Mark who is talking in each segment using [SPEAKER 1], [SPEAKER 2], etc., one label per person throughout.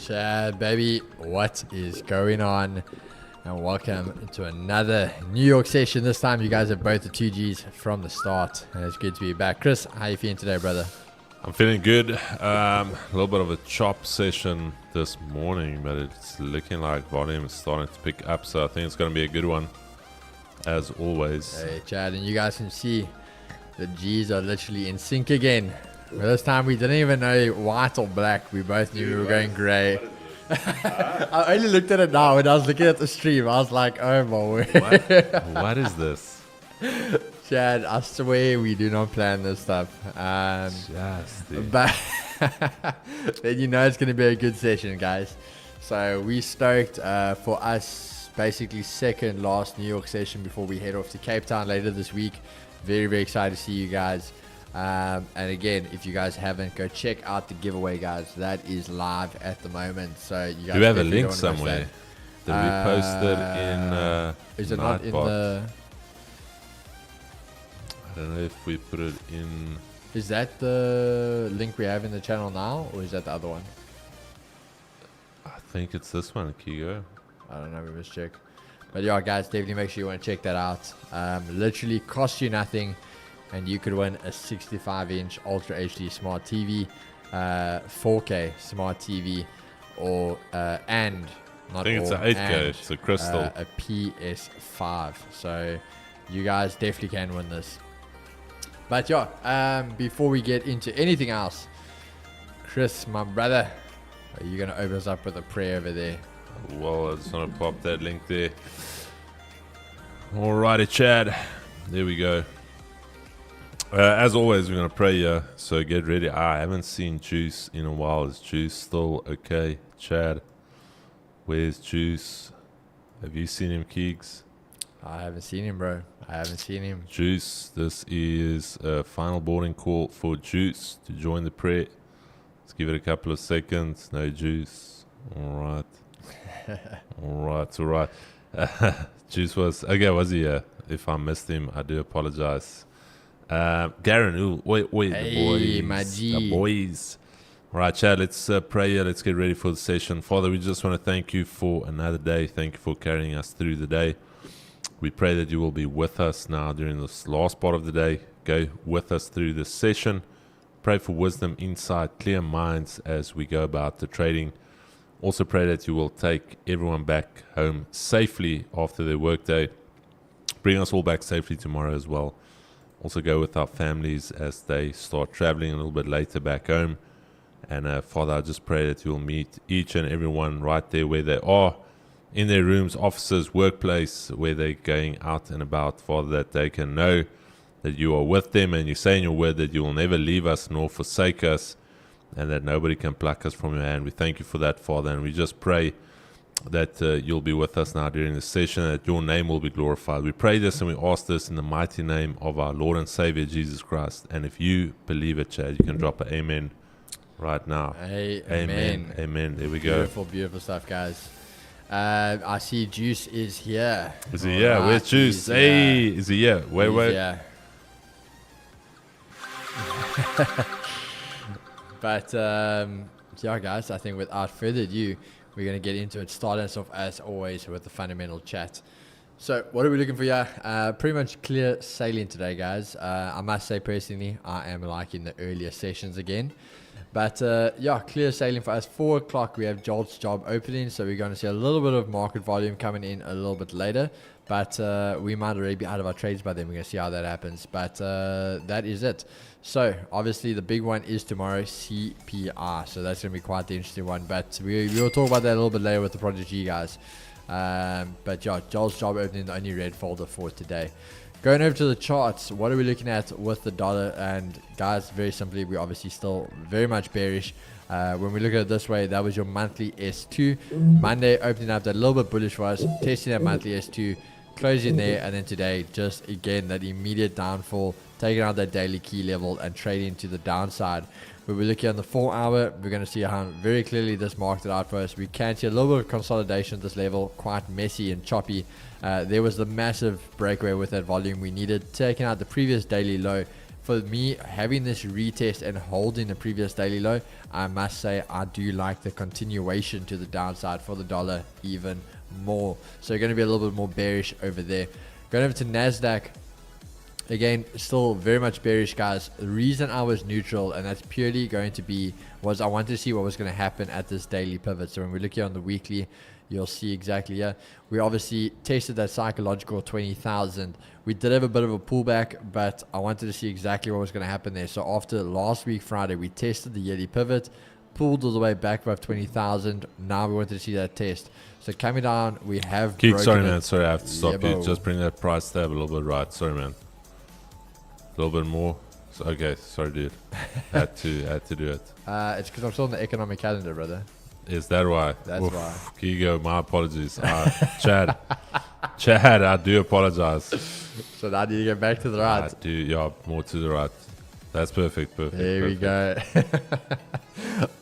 [SPEAKER 1] Chad, baby, what is going on? And welcome to another New York session. This time you guys have both the 2Gs from the start, and it's good to be back. Chris, how you feeling today, brother?
[SPEAKER 2] I'm feeling good. A little bit of a chop session this morning, but it's looking like volume is starting to pick up, so I think it's going to be a good one, as always.
[SPEAKER 1] Hey, Chad, and you guys can see the Gs are literally in sync again. Well, this time we didn't even know white or black. We both knew we were going grey. I only looked at it now when I was looking at the stream. I was like, oh my word.
[SPEAKER 2] What is this?
[SPEAKER 1] Chad, I swear we do not plan this stuff. But then you know it's going to be a good session, guys. So we stoked for us, basically second last New York session before we head off to Cape Town later this week. Very, very excited to see you guys. And again, if you guys haven't, go check out the giveaway, guys. That is live at the moment. So you guys
[SPEAKER 2] do we have a link somewhere that we posted in
[SPEAKER 1] is it not in the...
[SPEAKER 2] I don't know if we put it in...
[SPEAKER 1] Is that the link we have in the channel now, or is that the other one?
[SPEAKER 2] I think it's this one, Kigo.
[SPEAKER 1] I don't know, we must check. But yeah, guys, definitely make sure you want to check that out. Literally costs you nothing, and you could win a 65-inch Ultra HD smart TV, 4K smart TV, or and not
[SPEAKER 2] I think
[SPEAKER 1] all,
[SPEAKER 2] it's an 8K. It's a crystal.
[SPEAKER 1] A PS5. So you guys definitely can win this. But yeah, before we get into anything else, Chris, my brother, are you gonna open us up with a prayer over there?
[SPEAKER 2] Well, I just want to pop that link there. Alrighty, Chad. There we go. As always, we're going to pray here, so get ready. I haven't seen Juice in a while. Is Juice still okay? Chad, where's Juice? Have you seen him, Keegs?
[SPEAKER 1] I haven't seen him, bro. I haven't seen him.
[SPEAKER 2] Juice, this is a final boarding call for Juice to join the prayer. Let's give it a couple of seconds. No Juice. All right. Juice was... Okay, was he here? If I missed him, I do apologize. Garen, wait,
[SPEAKER 1] hey,
[SPEAKER 2] the boys.
[SPEAKER 1] my G.
[SPEAKER 2] The boys. All right, Chad, let's pray here. Let's get ready for the session. Father, we just want to thank you for another day. Thank you for carrying us through the day. We pray that you will be with us now during this last part of the day. Go with us through this session. Pray for wisdom, insight, clear minds as we go about the trading. Also pray that you will take everyone back home safely after their workday. Bring us all back safely tomorrow as well. Also go with our families as they start traveling a little bit later back home. And Father, I just pray that you will meet each and everyone right there where they are, in their rooms, offices, workplace, where they're going out and about, Father, that they can know that you are with them, and you say in your word that you will never leave us nor forsake us, and that nobody can pluck us from your hand. We thank you for that, Father, and we just pray that you'll be with us now during this session, that your name will be glorified. We pray this and we ask this in the mighty name of our Lord and Savior, Jesus Christ. And if you believe it, Chad, you can drop an amen right now.
[SPEAKER 1] Amen.
[SPEAKER 2] Amen. There we go.
[SPEAKER 1] Beautiful, beautiful stuff, guys. I see Juice is here.
[SPEAKER 2] Is he here? Where's Juice? Hey, is he here? Wait.
[SPEAKER 1] Yeah. But, yeah, guys, I think without further ado, we're going to get into it. Start us off, as always, with the fundamental chat. So, what are we looking for here? Pretty much clear sailing today, guys. I must say, personally, I am liking the earlier sessions again. But, yeah, clear sailing for us. 4 o'clock, we have Jolt's job opening. So, we're going to see a little bit of market volume coming in a little bit later. But we might already be out of our trades by then. We're going to see how that happens. But that is it. So, obviously, the big one is tomorrow, CPR. So, that's going to be quite the interesting one. But we'll talk about that a little bit later with the Project G guys. But, yeah, Joel's job opening, the only red folder for today. Going over to the charts, what are we looking at with the dollar? And, guys, very simply, we're obviously still very much bearish. When we look at it this way, that was your monthly S2. Monday opening up that little bit bullish for us, testing that monthly S2. Closing there, and then today just again that immediate downfall, taking out that daily key level and trading to the downside. When we're looking on the 4 hour, we're going to see how very clearly this marked it out for us. We can see a little bit of consolidation at this level, quite messy and choppy. There was the massive breakaway with that volume we needed, taking out the previous daily low for me, having this retest and holding the previous daily low, I must say I do like the continuation to the downside for the dollar even more. So you're going to be a little bit more bearish over there. Going over to NASDAQ, again, still very much bearish, guys. The reason I was neutral, and that's purely going to be, was I wanted to see what was going to happen at this daily pivot. So when we look here on the weekly, you'll see exactly here. We obviously tested that psychological 20,000. We did have a bit of a pullback, but I wanted to see exactly what was going to happen there. So after last week, Friday, we tested the yearly pivot, pulled all the way back above 20,000. Now we wanted to see that test. So coming down, we have
[SPEAKER 2] Keek,
[SPEAKER 1] broken
[SPEAKER 2] sorry,
[SPEAKER 1] it.
[SPEAKER 2] man. Sorry, I have to stop
[SPEAKER 1] Yeah,
[SPEAKER 2] you.
[SPEAKER 1] bro.
[SPEAKER 2] Just bring that price tab a little bit right. Sorry, man. A little bit more. So, okay, sorry, dude. had to do it.
[SPEAKER 1] It's because I'm still on the economic calendar, brother.
[SPEAKER 2] Is that why?
[SPEAKER 1] That's why.
[SPEAKER 2] Kigo, my apologies. Chad, I do apologize.
[SPEAKER 1] So now do you get back to the right?
[SPEAKER 2] I do, yeah, more to the right. That's perfect.
[SPEAKER 1] There we go.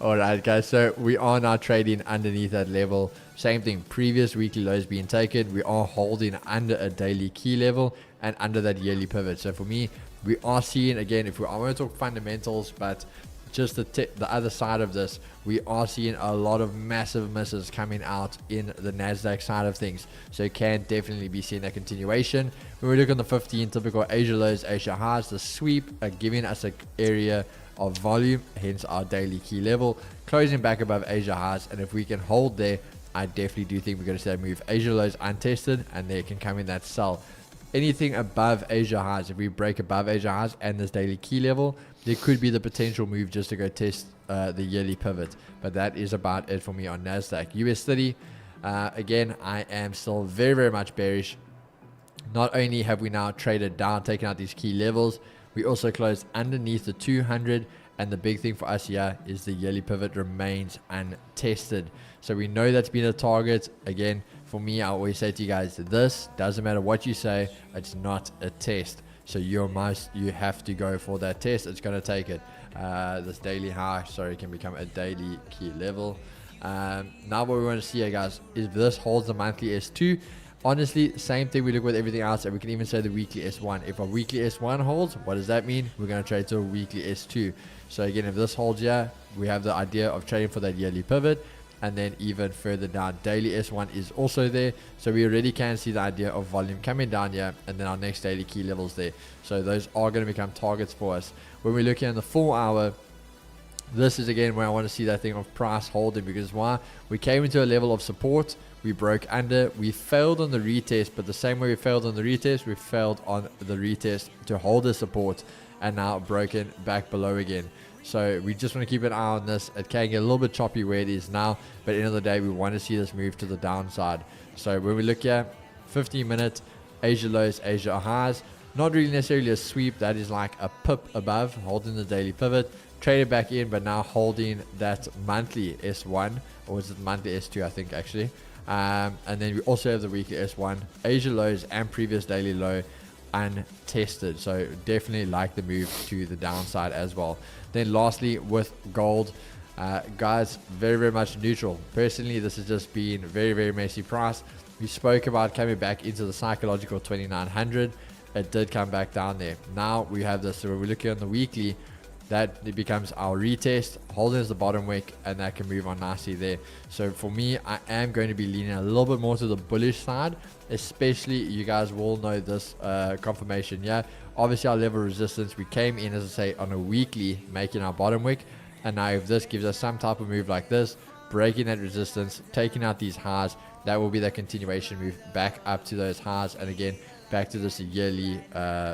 [SPEAKER 1] All right, guys. So we are now trading underneath that level. Same thing. Previous weekly lows being taken. We are holding under a daily key level and under that yearly pivot. So for me, we are seeing, again, I want to talk fundamentals, but just the other side of this, we are seeing a lot of massive misses coming out in the NASDAQ side of things. So you can definitely be seeing that continuation. When we look on the 15, typical Asia lows, Asia highs, the sweep are giving us an area of volume, hence our daily key level, closing back above Asia highs. And if we can hold there, I definitely do think we're going to see that move. Asia lows untested, and there can come in that sell. Anything above Asia highs, if we break above Asia highs and this daily key level, there could be the potential move just to go test the yearly pivot. But that is about it for me on NASDAQ. US 30, again, I am still very, very much bearish. Not only have we now traded down, taken out these key levels, we also closed underneath the 200. And the big thing for us here is the yearly pivot remains untested. So we know that's been a target. Again, for me, I always say to you guys, this doesn't matter what you say, it's not a test. So you have to go for that test. It's going to take it. This daily high, can become a daily key level. Now what we want to see here, guys, is if this holds the monthly S2. Honestly, same thing we look with everything else, and we can even say the weekly S1. If a weekly S1 holds, what does that mean? We're going to trade to a weekly S2. So again, if this holds here, we have the idea of trading for that yearly pivot. And then even further down, daily S1 is also there. So we already can see the idea of volume coming down here, and then our next daily key levels there. So those are going to become targets for us. When we look here in the 4 hour, this is again where I want to see that thing of price holding, because why? We came into a level of support, we broke under, we failed on the retest, but the same way we failed on the retest, we failed on the retest to hold the support, and now broken back below again. So we just want to keep an eye on this. It can get a little bit choppy where it is now, but at the end of the day, we want to see this move to the downside. So when we look here, 15 minutes, Asia lows, Asia highs, not really necessarily a sweep, that is like a pip above, holding the daily pivot, traded back in, but now holding that monthly S1, or is it monthly S2, I think actually. And then we also have the weekly S1, Asia lows and previous daily low untested. So definitely like the move to the downside as well. Then lastly, with gold, guys, very, very much neutral. Personally, this has just been very, very messy price. We spoke about coming back into the psychological 2900. It did come back down there. Now we have this. So when we're looking on the weekly, that it becomes our retest, holding as the bottom wick, and that can move on nicely there. So for me, I am going to be leaning a little bit more to the bullish side, especially you guys will know this confirmation. Yeah, obviously our level of resistance, we came in, as I say, on a weekly, making our bottom wick, and now if this gives us some type of move like this, breaking that resistance, taking out these highs, that will be the continuation move back up to those highs, and again back to this yearly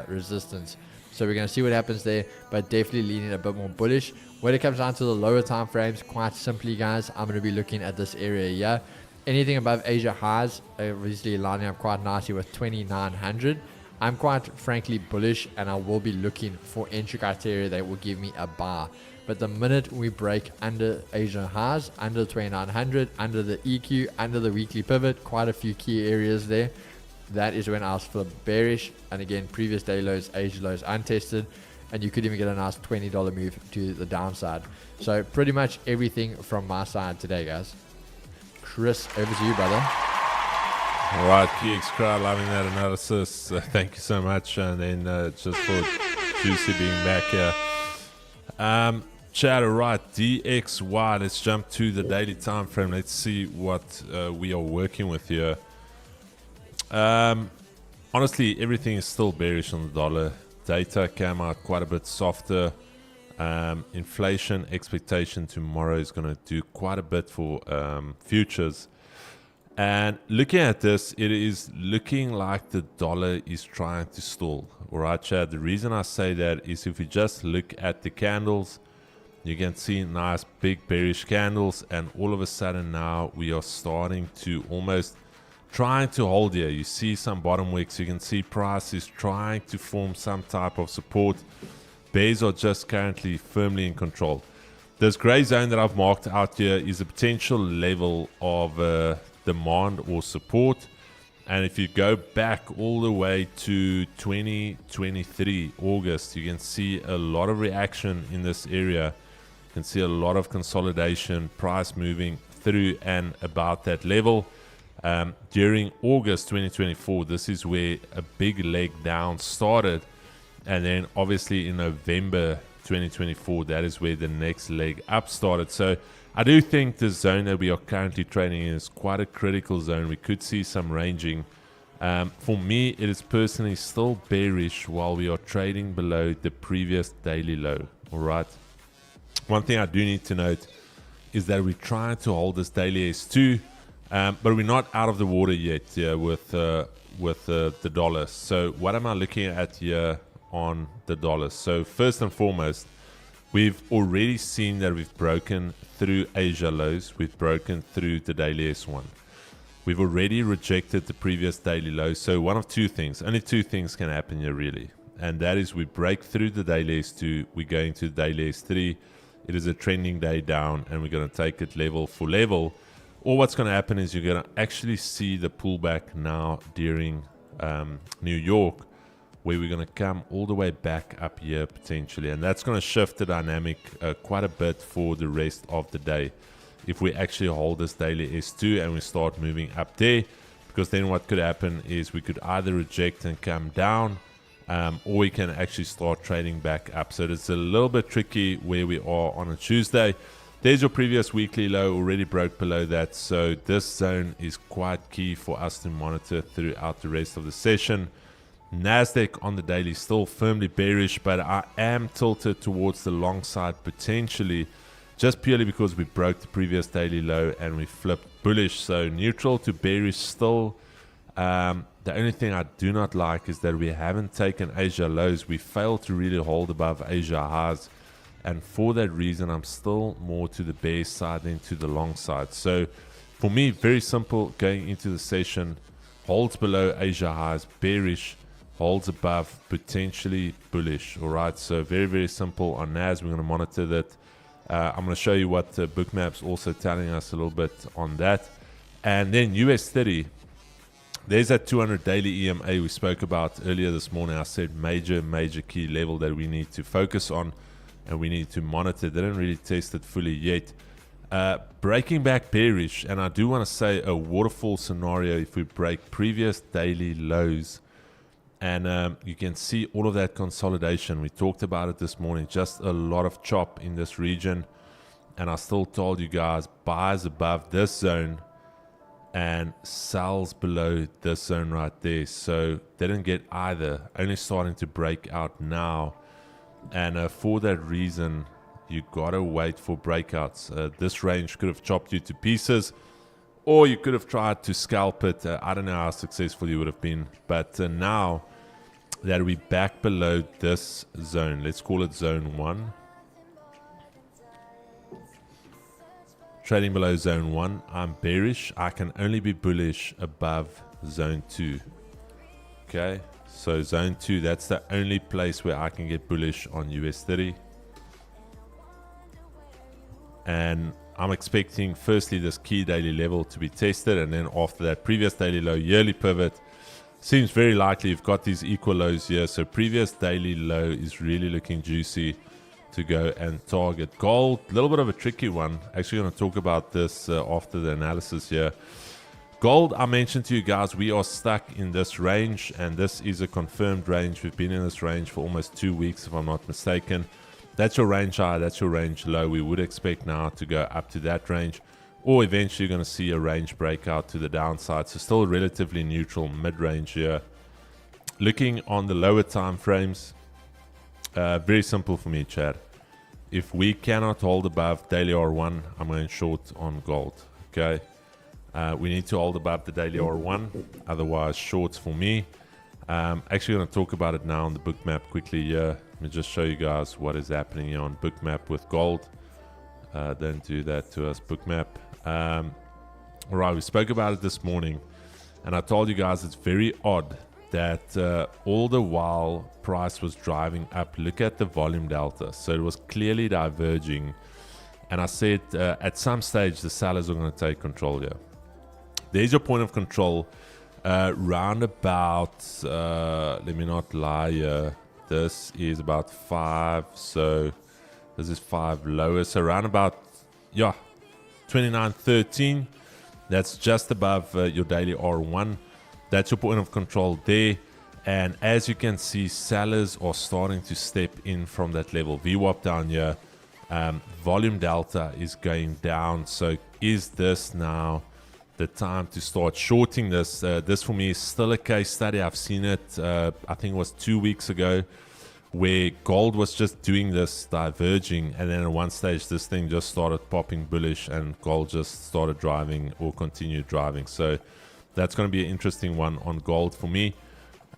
[SPEAKER 1] resistance. So we're going to see what happens there, but definitely leaning a bit more bullish. When it comes down to the lower time frames, quite simply, guys, I'm going to be looking at this area here. Anything above Asia highs, obviously lining up quite nicely with 2900. I'm quite frankly bullish, and I will be looking for entry criteria that will give me a bar. But the minute we break under Asia highs, under the 2900, under the EQ, under the weekly pivot, quite a few key areas there, that is when I was flip bearish. And again, previous day lows, Asia lows untested, and you could even get a nice $20 move to the downside. So pretty much everything from my side today, guys. Chris, over to you, brother.
[SPEAKER 2] All right, PX Crowd, loving that analysis. Thank you so much. And then just for juicy being back here. Chat, right, DXY. Let's jump to the daily time frame. Let's see what we are working with here. Honestly, everything is still bearish on the dollar. Data came out quite a bit softer. Inflation expectation tomorrow is going to do quite a bit for futures. And looking at this, it is looking like the dollar is trying to stall. All right, Chad. The reason I say that is if we just look at the candles, you can see nice big bearish candles, and all of a sudden now we are starting to almost trying to hold here. You see some bottom wicks. You can see price is trying to form some type of support. Bears are just currently firmly in control. This gray zone that I've marked out here is a potential level of demand or support. And if you go back all the way to 2023 August, you can see a lot of reaction in this area. You can see a lot of consolidation, price moving through and about that level. During August 2024, this is where a big leg down started. And then obviously in November 2024, that is where the next leg up started. So I do think the zone that we are currently trading in is quite a critical zone. We could see some ranging. For me, it is personally still bearish while we are trading below the previous daily low. All right. One thing I do need to note is that we're trying to hold this daily S2, but we're not out of the water yet with the dollar. So what am I looking at here on the dollar? So first and foremost, we've already seen that we've broken through Asia lows. We've broken through the daily S1. We've already rejected the previous daily low. So one of two things, only two things can happen here really. And that is we break through the daily S2, we go into the daily S3. It is a trending day down and we're going to take it level for level. Or what's going to happen is you're going to actually see the pullback now during New York, where we're going to come all the way back up here potentially. And that's going to shift the dynamic quite a bit for the rest of the day. If we actually hold this daily S2 and we start moving up there, because then what could happen is we could either reject and come down, or we can actually start trading back up. So it's a little bit tricky where we are on a Tuesday. There's your previous weekly low, already broke below that. So this zone is quite key for us to monitor throughout the rest of the session. Nasdaq on the daily still firmly bearish, but I am tilted towards the long side potentially, just purely because we broke the previous daily low and we flipped bullish. So neutral to bearish still. The only thing I do not like is that we haven't taken Asia lows. We failed to really hold above Asia highs, and for that reason I'm still more to the bear side than to the long side. So for me, very simple going into the session. Holds below Asia highs, bearish. Holds above, potentially bullish. All right, so very, very simple on NAS. We're going to monitor that. I'm going to show you what Bookmap's also telling us a little bit on that. And then US 30, there's that 200 daily EMA we spoke about earlier this morning. I said major key level that we need to focus on and we need to monitor. They didn't really test it fully yet. Breaking back bearish, and I do want to say a waterfall scenario if we break previous daily lows. And you can see all of that consolidation. We talked about it this morning. Just a lot of chop in this region. And I still told you guys, buys above this zone and sells below this zone right there. So they didn't get either. Only starting to break out now. And for that reason, you got to wait for breakouts. This range could have chopped you to pieces. Or you could have tried to scalp it. I don't know how successful you would have been. But now that we're back below this zone, let's call it zone 1. Trading below zone 1, I'm bearish. I can only be bullish above zone 2. Okay, so zone 2, that's the only place where I can get bullish on US 30. And I'm expecting firstly this key daily level to be tested, and then after that previous daily low yearly pivot seems very likely. You've got these equal lows here, so previous daily low is really looking juicy to go and target. Gold, a little bit of a tricky one. Actually going to talk about this after the analysis here. Gold, I mentioned to you guys, we are stuck in this range, and this is a confirmed range. We've been in this range for almost 2 weeks, if I'm not mistaken. That's your range high, that's your range low. We would expect now to go up to that range, or eventually you're going to see a range breakout to the downside. So still relatively neutral mid-range here. Looking on the lower time frames, very simple for me, Chad. If we cannot hold above daily R1, I'm going short on gold. Okay, we need to hold above the daily R1, otherwise shorts for me. Actually going to talk about it now on the book map quickly here. Let me just show you guys what is happening here on book map with gold. Don't do that to us, book map. All right, we spoke about it this morning, and I told you guys it's very odd that all the while price was driving up, look at the volume delta. So it was clearly diverging, and I said at some stage the sellers are going to take control here. There's your point of control, round about, let me not lie here, this is about 5, so this is 5 lower, so around about 29.13. That's just above your daily R1. That's your point of control there. And as you can see, sellers are starting to step in from that level. VWAP down here. Volume delta is going down. So is this now the time to start shorting this? This for me is still a case study. I've seen it, I think it was 2 weeks ago, where gold was just doing this diverging, and then at one stage this thing just started popping bullish and gold just started driving or continued driving. So that's going to be an interesting one on gold for me.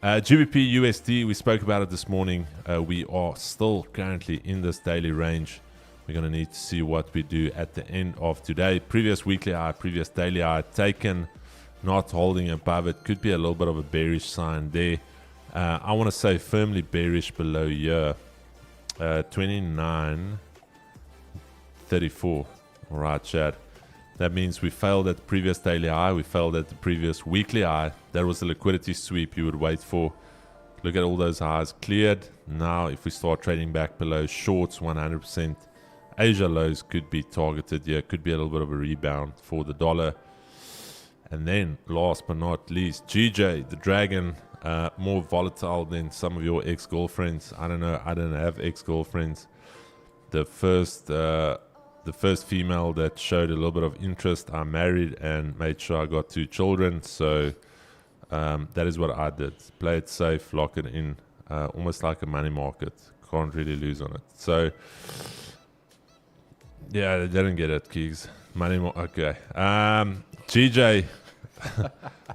[SPEAKER 2] GBP USD, we spoke about it this morning. We are still currently in this daily range. We're going to need to see what we do at the end of today. Previous weekly high, previous daily high taken, not holding above it. Could be a little bit of a bearish sign there. I want to say firmly bearish below here, 29.34. All right, Chad. That means we failed at the previous daily high. We failed at the previous weekly high. That was the liquidity sweep you would wait for. Look at all those highs cleared. Now, if we start trading back below shorts, 100%. Asia lows could be targeted here. Could be a little bit of a rebound for the dollar. And then, last but not least, GJ, the dragon. More volatile than some of your ex-girlfriends. I don't know. I don't have ex-girlfriends. The first female that showed a little bit of interest, I married and made sure I got 2 children. So that is what I did. Play it safe, lock it in, almost like a money market. Can't really lose on it. So yeah, they didn't get it, Keegs. Okay. GJ.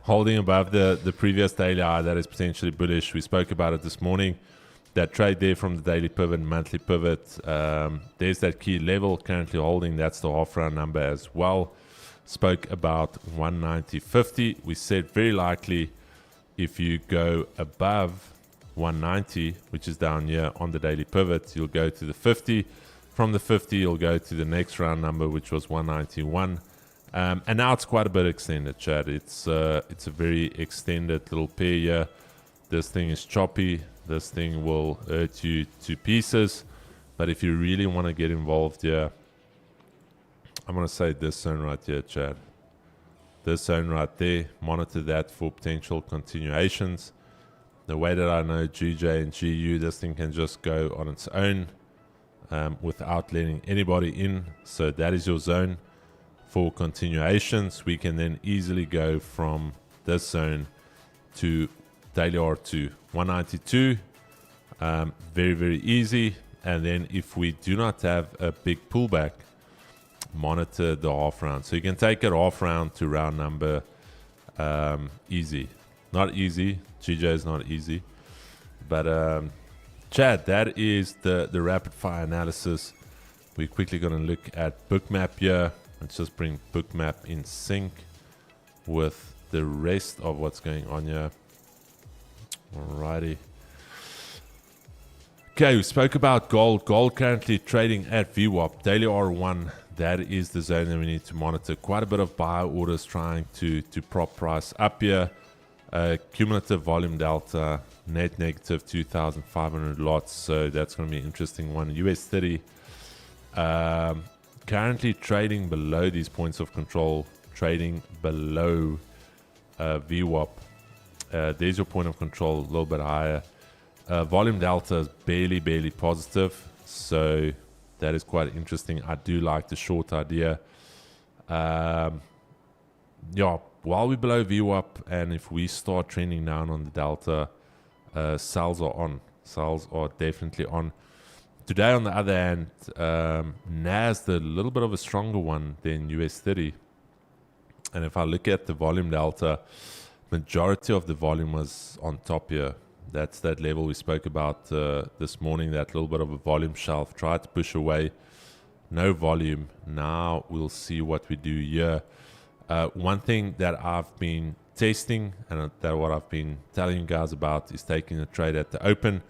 [SPEAKER 2] Holding above the previous daily high, that is potentially bullish. We spoke about it this morning. That trade there from the daily pivot, monthly pivot. There's that key level currently holding. That's the half round number as well. Spoke about 190.50. We said very likely if you go above 190, which is down here on the daily pivot, you'll go to the 50. From the 50, you'll go to the next round number, which was 191. And now it's quite a bit extended, Chad. It's a very extended little pair here. This thing is choppy. This thing will hurt you to pieces. But if you really want to get involved here, I'm going to say this zone right here, Chad. This zone right there. Monitor that for potential continuations. The way that I know GJ and GU, this thing can just go on its own without letting anybody in. So that is your zone. For continuations, we can then easily go from this zone to daily R2 192. Very, very easy. And then if we do not have a big pullback, monitor the half round. So you can take it half round to round number easy. Not easy. GJ is not easy. But Chad, that is the rapid fire analysis. We're quickly going to look at bookmap here. Let's just bring bookmap in sync with the rest of what's going on here. Alrighty. Okay, we spoke about gold. Gold currently trading at VWAP. Daily R1, that is the zone that we need to monitor. Quite a bit of buy orders trying to prop price up here. Cumulative volume delta, net negative 2,500 lots. So that's going to be an interesting one. US 30. Currently trading below these points of control, trading below VWAP. There's your point of control, a little bit higher. Volume delta is barely positive, so that is quite interesting. I do like the short idea. Yeah, while we're below VWAP, and if we start trending down on the delta, sells are on. Sells are definitely on. Today, on the other hand, NAS, a little bit of a stronger one than US 30. And if I look at the volume delta, majority of the volume was on top here. That's that level we spoke about this morning, that little bit of a volume shelf. Tried to push away. No volume. Now we'll see what we do here. One thing that I've been testing and that what I've been telling you guys about is taking a trade at the open.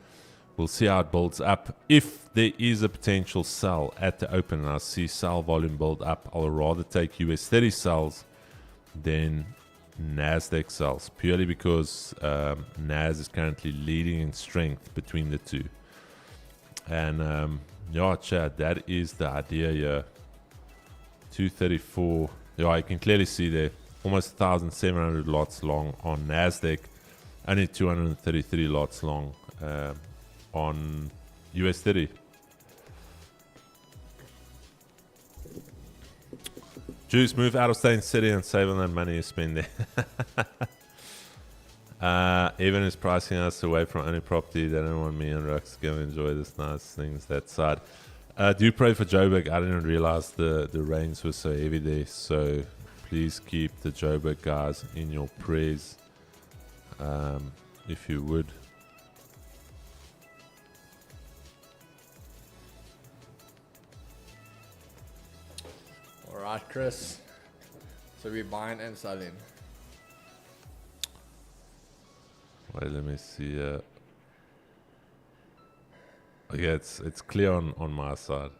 [SPEAKER 2] We'll see how it builds up. If there is a potential sell at the open and I see sell volume build up, I'll rather take US 30 sells than NASDAQ sells, purely because NAS is currently leading in strength between the two. And yeah, Chad, that is the idea here. 234. Yeah, you can clearly see there, almost 1,700 lots long on NASDAQ, only 233 lots long on US 30. Juice, move out of Stain City and save on that money you spend there. Evan is pricing us away from any property. They don't want me and Rux to go enjoy this nice things that side. Do pray for Joburg. I didn't realize the rains were so heavy there. So please keep the Joburg guys in your prayers, if you would.
[SPEAKER 1] All right, Chris. So we're buying and selling.
[SPEAKER 2] Wait, let me see. Okay, it's clear on my side.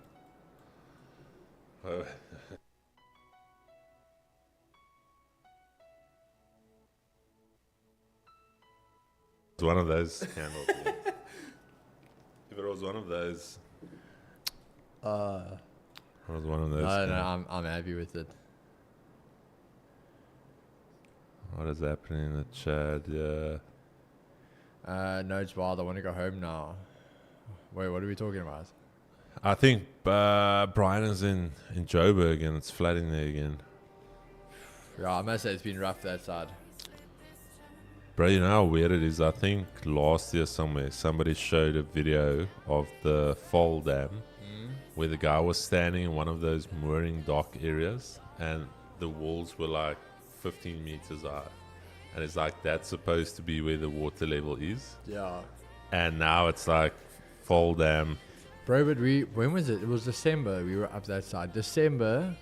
[SPEAKER 2] It's one of those candles. Yeah. If it was one of those. It was one of those.
[SPEAKER 1] No, I'm happy with it.
[SPEAKER 2] What is happening in the chat? Yeah.
[SPEAKER 1] No, it's wild. I want to go home now. Wait, what are we talking about?
[SPEAKER 2] I think Brian is in Joburg and it's flooding there again.
[SPEAKER 1] Yeah, I must say it's been rough that side.
[SPEAKER 2] Bro, you know how weird it is? I think last year somewhere somebody showed a video of the Fall Dam where the guy was standing in one of those mooring dock areas and the walls were like 15 meters high. And it's like that's supposed to be where the water level is.
[SPEAKER 1] Yeah.
[SPEAKER 2] And now it's like Fall Dam.
[SPEAKER 1] Bro, but when was it? It was December. We were up that side. December,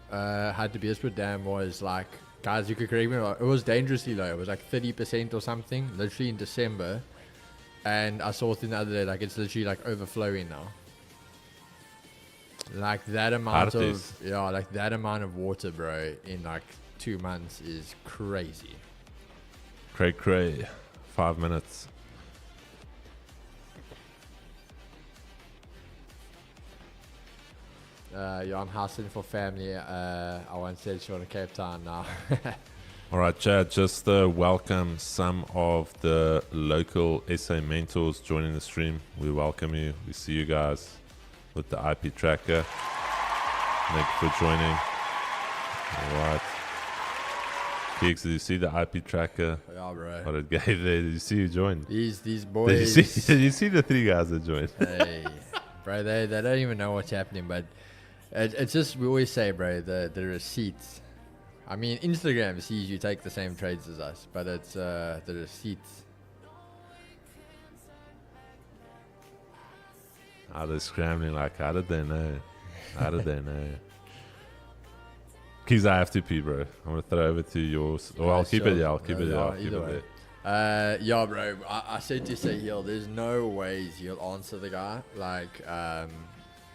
[SPEAKER 1] had to be Beersford Dam was like, guys, you could correct me, it was dangerously low. It was like 30% or something, literally in December. And I saw it the other day, like it's literally like overflowing now. Like that amount like that amount of water, bro, in like 2 months is crazy.
[SPEAKER 2] Cray. 5 minutes.
[SPEAKER 1] Yeah, I'm housing for family. I once said she to Cape Town now.
[SPEAKER 2] All right, Chad, just welcome some of the local SA mentors joining the stream. We welcome you. We see you guys with the IP tracker. Thank you for joining. All right. Kicks, did you see the IP tracker?
[SPEAKER 1] Yeah, bro.
[SPEAKER 2] What it gave there? Did you see who joined?
[SPEAKER 1] These boys.
[SPEAKER 2] Did you see the 3 guys that joined?
[SPEAKER 1] Hey, bro, they don't even know what's happening, but it's just, we always say, bro, the receipts. I mean, Instagram sees you take the same trades as us, but it's the receipts.
[SPEAKER 2] They're scrambling like, how did they know? How did they know? Keys, I have to pee, bro. I'm going to throw over to yours. Or I'll keep it, yeah. I'll keep it, yeah.
[SPEAKER 1] Either way. Yeah, bro. I said to say there's no ways he'll answer the guy. Like,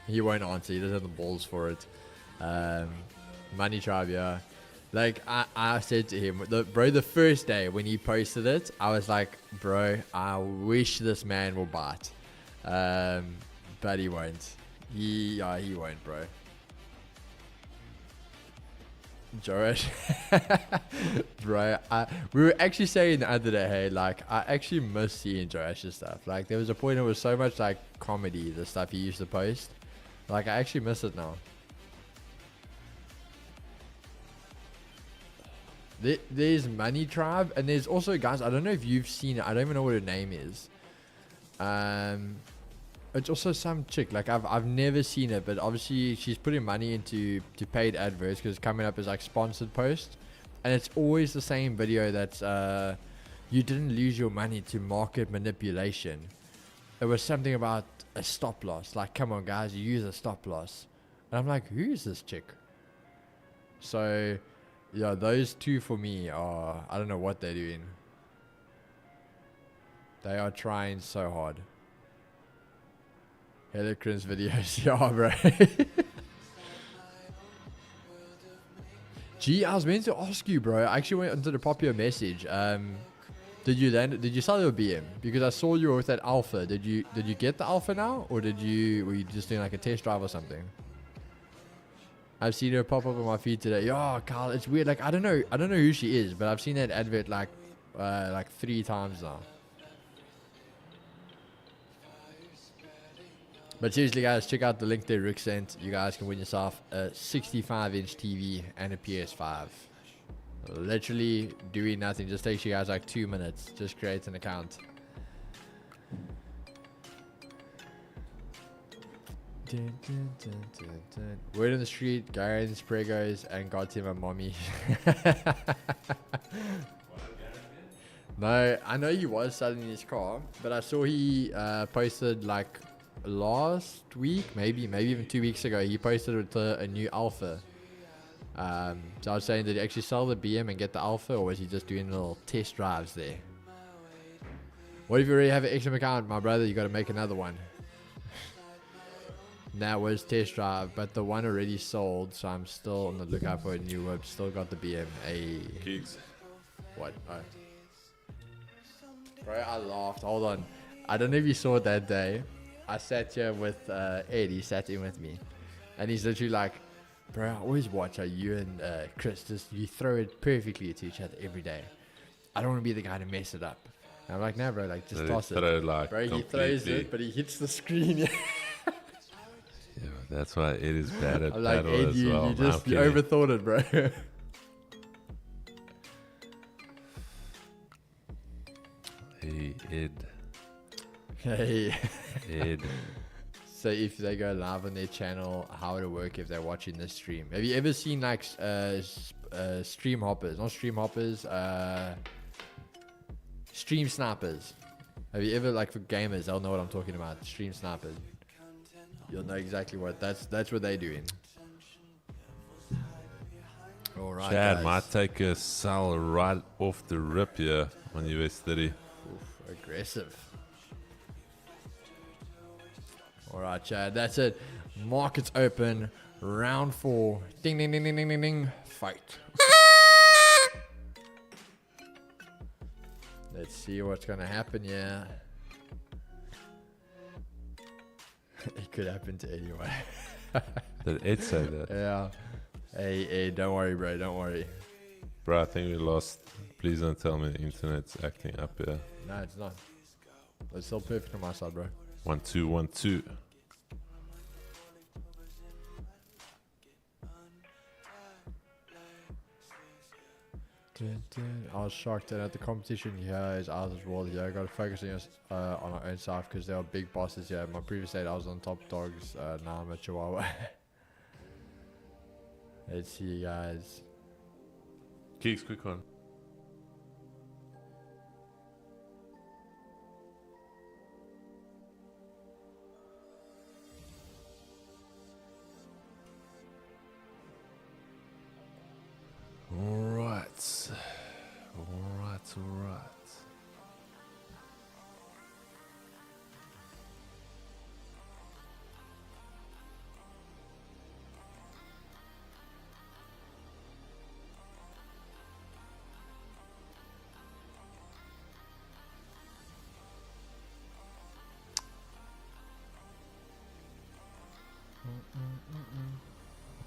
[SPEAKER 1] he won't answer. He doesn't have the balls for it. Money Tribe, yeah. Like, I said to him, the first day when he posted it, I was like, bro, I wish this man will bite. But he won't. He won't, bro. Josh, bro, we were actually saying the other day, hey, like, I actually miss seeing Josh's stuff. Like, there was a point it was so much like comedy, the stuff he used to post. Like, I actually miss it now. There's Money Tribe, and there's also, guys, I don't know if you've seen it. I don't even know what her name is. It's also some chick. Like, I've never seen it, but obviously she's putting money into paid adverts because it's coming up as like sponsored posts, and it's always the same video that's you didn't lose your money to market manipulation. It was something about a stop loss. Like, come on, guys, you use a stop loss, and I'm like, who is this chick? So, yeah, those two for me are, I don't know what they're doing. They are trying so hard. Helicrin's videos, yeah, bro. Gee, I was meant to ask you, bro. I actually went into the popular message. Did you sell your BM? Because I saw you with that alpha. Did you get the alpha now, or were you just doing like a test drive or something? I've seen her pop up on my feed today. Yo, Carl, it's weird. Like, I don't know who she is, but I've seen that advert like 3 times now. But seriously, guys, check out the link there Rick sent. You guys can win yourself a 65-inch TV and a PS5. Literally doing nothing. Just takes you guys like 2 minutes. Just create an account. Word in the street, Garen's pregos, and got him a mommy. No, I know he was selling his car, but I saw he posted like last week, maybe even 2 weeks ago, he posted with a new alpha. So I was saying, did he actually sell the BM and get the alpha, or was he just doing little test drives there? What if you already have an XM account, my brother? You got to make another one. That was test drive, but the one already sold, so I'm still on the lookout for a new whip. Still got the BM.
[SPEAKER 2] Geeks.
[SPEAKER 1] What? Oh. Bro, I laughed. Hold on. I don't know if you saw it that day. I sat here with Ed. He sat in with me, and he's literally like, bro, I always watch how you and Chris you throw it perfectly to each other every day. I don't want to be the guy to mess it up. And I'm like, nah, bro, like, just toss it.
[SPEAKER 2] Like,
[SPEAKER 1] bro, he throws it, but he hits the screen.
[SPEAKER 2] Yeah, that's why it is bad at
[SPEAKER 1] I'm like,
[SPEAKER 2] battle
[SPEAKER 1] Ed,
[SPEAKER 2] as well.
[SPEAKER 1] you overthought it, bro.
[SPEAKER 2] Hey, Ed.
[SPEAKER 1] Hey.
[SPEAKER 2] Ed.
[SPEAKER 1] So if they go live on their channel, how would it work if they're watching this stream? Have you ever seen like stream hoppers? Not stream hoppers, stream snipers. Have you ever, like, for gamers, they'll know what I'm talking about. Stream snipers. You'll know exactly what that's what they're doing. All right,
[SPEAKER 2] Chad
[SPEAKER 1] guys.
[SPEAKER 2] might take a sell right off the rip here on US 30.
[SPEAKER 1] Oof, aggressive. All right, Chad. That's it. Markets open. Round 4. Ding, ding, ding, ding, ding, ding, ding. Fight. Let's see what's going to happen here. It could happen to anyone.
[SPEAKER 2] Did Ed say that?
[SPEAKER 1] Yeah. Hey, don't worry, bro. Don't worry.
[SPEAKER 2] Bro, I think we lost. Please don't tell me the internet's acting up here.
[SPEAKER 1] No, it's not. It's still perfect on my side, bro.
[SPEAKER 2] 1 2 1 2.
[SPEAKER 1] I was shocked that the competition here is ours as well. Yeah, I got to focus on our own side because there are big bosses here. My previous date I was on top dogs. Now I'm a Chihuahua. Let's see, guys.
[SPEAKER 2] Keeks, quick one. Alright.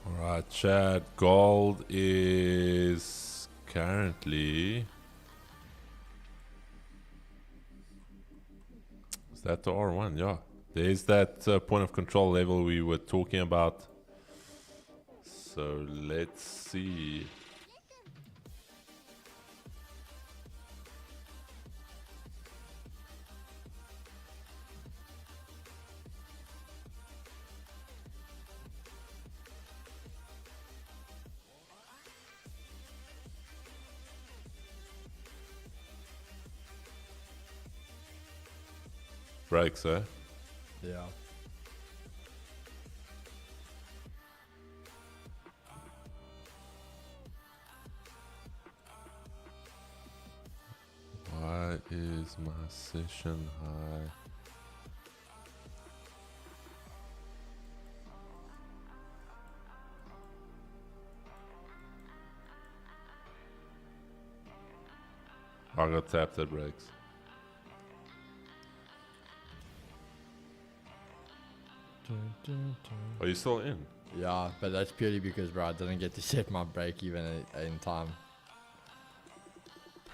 [SPEAKER 2] All right, Chad. Gold is currently. Is that the R1? Yeah. There's that point of control level we were talking about. So let's see. Breaks, eh?
[SPEAKER 1] Yeah.
[SPEAKER 2] Why is my session high? I got tapped at breaks. Are you still in?
[SPEAKER 1] Yeah, but that's purely because, bro, I didn't get to set my break even in time.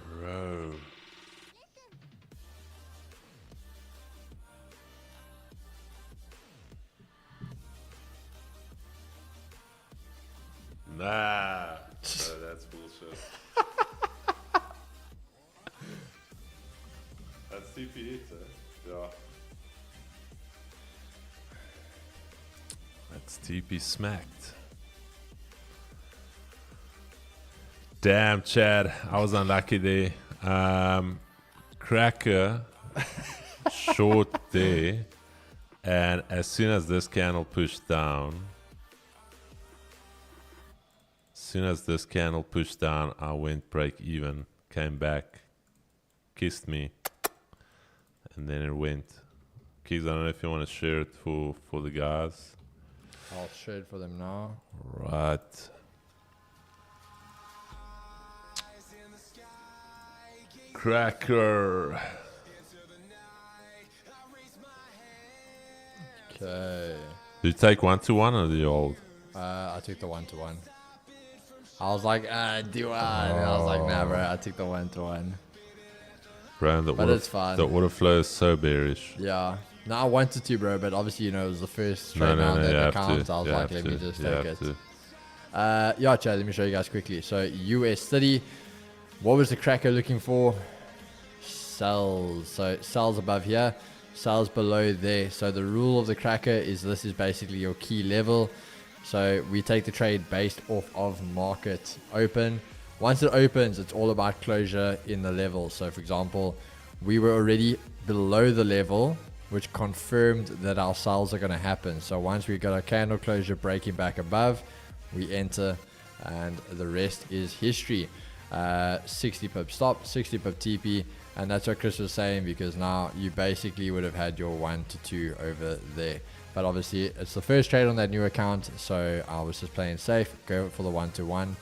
[SPEAKER 2] Bro. Nah. Bro, that's bullshit. That's TP8, eh? Yeah. That's TP smacked. Damn, Chad. I was unlucky there. Cracker short there. And as soon as this candle pushed down, I went break even, came back, kissed me, and then it went. Keys, I don't know if you want to share it for the guys.
[SPEAKER 1] I'll share it for them now.
[SPEAKER 2] Right. Cracker.
[SPEAKER 1] Okay.
[SPEAKER 2] Did you take 1-1 or the old?
[SPEAKER 1] I took the 1-1. I was like, do I? And I was like, nah, bro. I took the 1-1.
[SPEAKER 2] Bro,
[SPEAKER 1] But it's fine.
[SPEAKER 2] The order flow is so bearish.
[SPEAKER 1] Yeah. No, I wanted to, bro, but obviously, it was the first trade round that accounts. I was like, let me just take it. Yeah, Chad, let me show you guys quickly. So, US 30. What was the cracker looking for? Sells. So, sells above here. Sells below there. So, the rule of the cracker is this is basically your key level. So, we take the trade based off of market open. Once it opens, it's all about closure in the level. So, for example, we were already below the level, which confirmed that our sales are going to happen. So once we got our candle closure breaking back above, we enter, and the rest is history. 60 pip stop, 60 pip TP, and that's what Chris was saying, because now you basically would have had your 1 to 2 over there. But obviously it's the first trade on that new account, so I was just playing safe, go for the 1-1,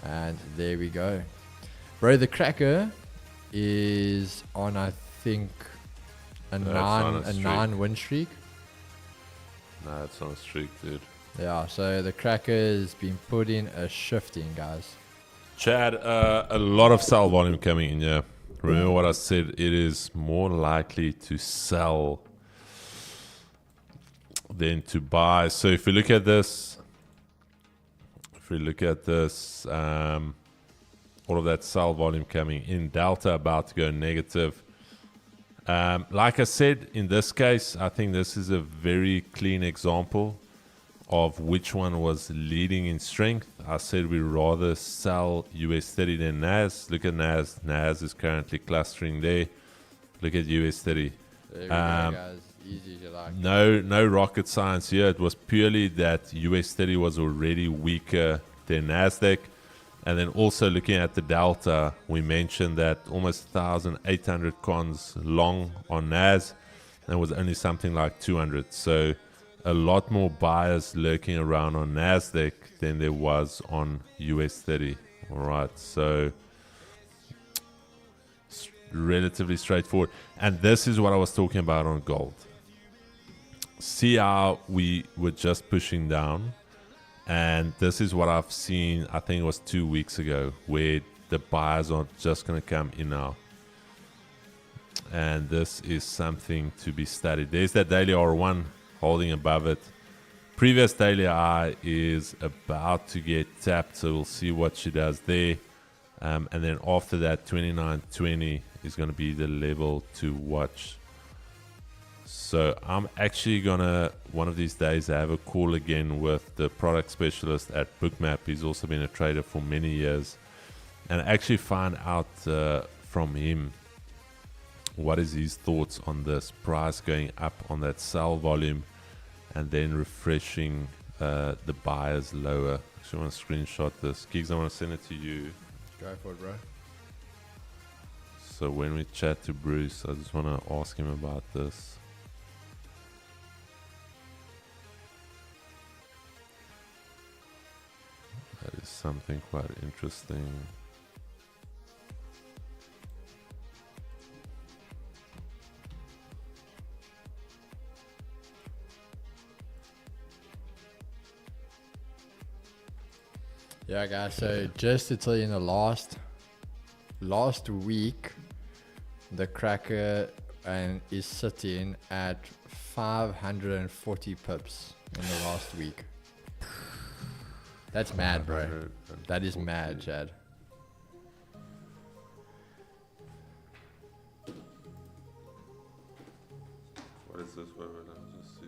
[SPEAKER 1] and there we go. Bro, the cracker is on, I think, a 9 win streak.
[SPEAKER 2] Nah, it's on a streak, dude.
[SPEAKER 1] Yeah, so the cracker's been put in a shifting, guys.
[SPEAKER 2] Chad, a lot of sell volume coming in, yeah. Remember what I said, it is more likely to sell than to buy. So if we look at this, all of that sell volume coming in, Delta about to go negative. Like I said, in this case, I think this is a very clean example of which one was leading in strength. I said we rather sell US 30 than NAS. Look at NAS. NAS is currently clustering there. Look at US 30.
[SPEAKER 1] There we go, guys. Easy as you like.
[SPEAKER 2] No rocket science here. It was purely that US 30 was already weaker than NASDAQ. And then also looking at the delta, we mentioned that almost 1,800 cons long on NAS, and was only something like 200. So a lot more buyers lurking around on NASDAQ than there was on US 30. All right, so relatively straightforward. And this is what I was talking about on gold. See how we were just pushing down, And this is what I've seen, I think it was 2 weeks ago, where the buyers are just going to come in now. And this is something to be studied. There's that daily R1 holding above it. Previous daily high is about to get tapped, so we'll see what she does there. And then after that, 29.20 is going to be the level to watch. So I'm actually going to, one of these days, have a call again with the product specialist at Bookmap. He's also been a trader for many years. And actually find out from him what is his thoughts on this price going up on that sell volume and then refreshing the buyers lower. Actually, I want to screenshot this. Gigs, I want to send it to you.
[SPEAKER 1] Go for it, bro.
[SPEAKER 2] So when we chat to Bruce, I just want to ask him about this. That is something quite interesting.
[SPEAKER 1] Yeah, guys, so just to tell you, in the last week, the cracker is sitting at 540 pips in the last week. That's mad, bro. That is mad, Chad.
[SPEAKER 2] What is this? Wait, let me just see.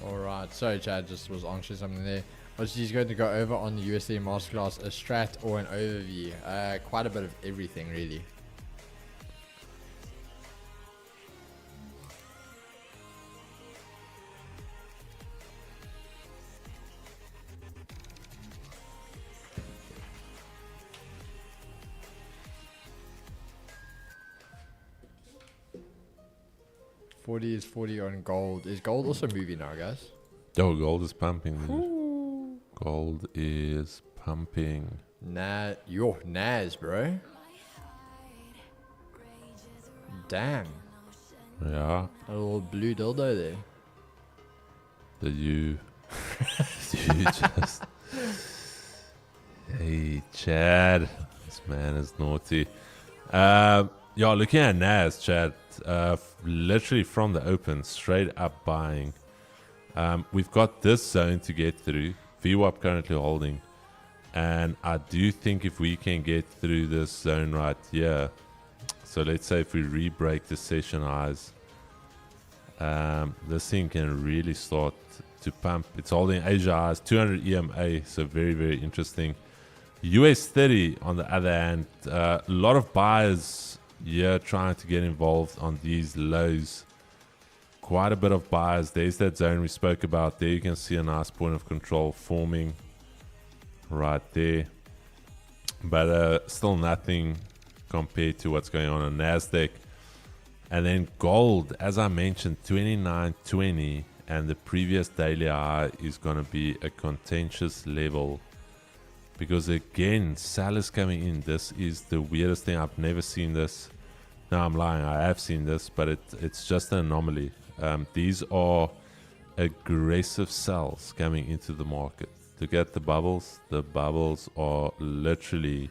[SPEAKER 1] Alright, sorry Chad, just was answering something there. I was just going to go over on the USD Masterclass a strat or an overview. Quite a bit of everything, really. $40 is 40 on gold. Is gold also moving now, guys?
[SPEAKER 2] Oh, gold is pumping. Dude. Gold is pumping.
[SPEAKER 1] Nas, bro. Damn.
[SPEAKER 2] Yeah.
[SPEAKER 1] A little blue dildo there.
[SPEAKER 2] Did you just... Hey, Chad. This man is naughty. Yeah, looking at Nas, Chad. Literally from the open, straight up buying. We've got this zone to get through. VWAP currently holding. And I do think if we can get through this zone right here, so let's say if we re-break the session highs, this thing can really start to pump. It's holding Asia highs, 200 EMA, so very, very interesting. US 30 on the other hand, a lot of buyers here trying to get involved on these lows. Quite a bit of buyers. There's that zone we spoke about. There you can see a nice point of control forming right there, but still nothing compared to what's going on Nasdaq. And then gold, as I mentioned, 29.20, and the previous daily high is going to be a contentious level, because again, sellers coming in. This is the weirdest thing. I've never seen this. No, I'm lying, I have seen this, but it's just an anomaly. These are aggressive sells coming into the market. Look at the bubbles. The bubbles are literally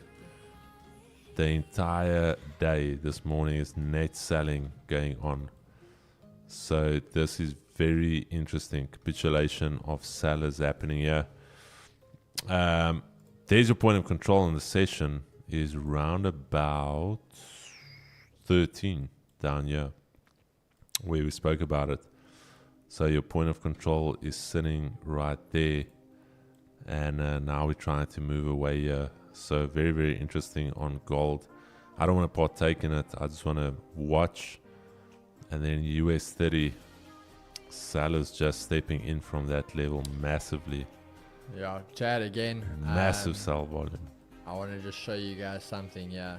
[SPEAKER 2] the entire day this morning is net selling going on. So this is very interesting. Capitulation of sellers happening here. there's your point of control in the session is round about 13 down here where we spoke about it. So your point of control is sitting right there, and now we're trying to move away here. So very, very interesting on gold. I don't want to partake in it. I just want to watch. And then US 30 sellers just stepping in from that level massively.
[SPEAKER 1] Yeah, Chad, again.
[SPEAKER 2] Massive sell volume.
[SPEAKER 1] I want to just show you guys something, yeah.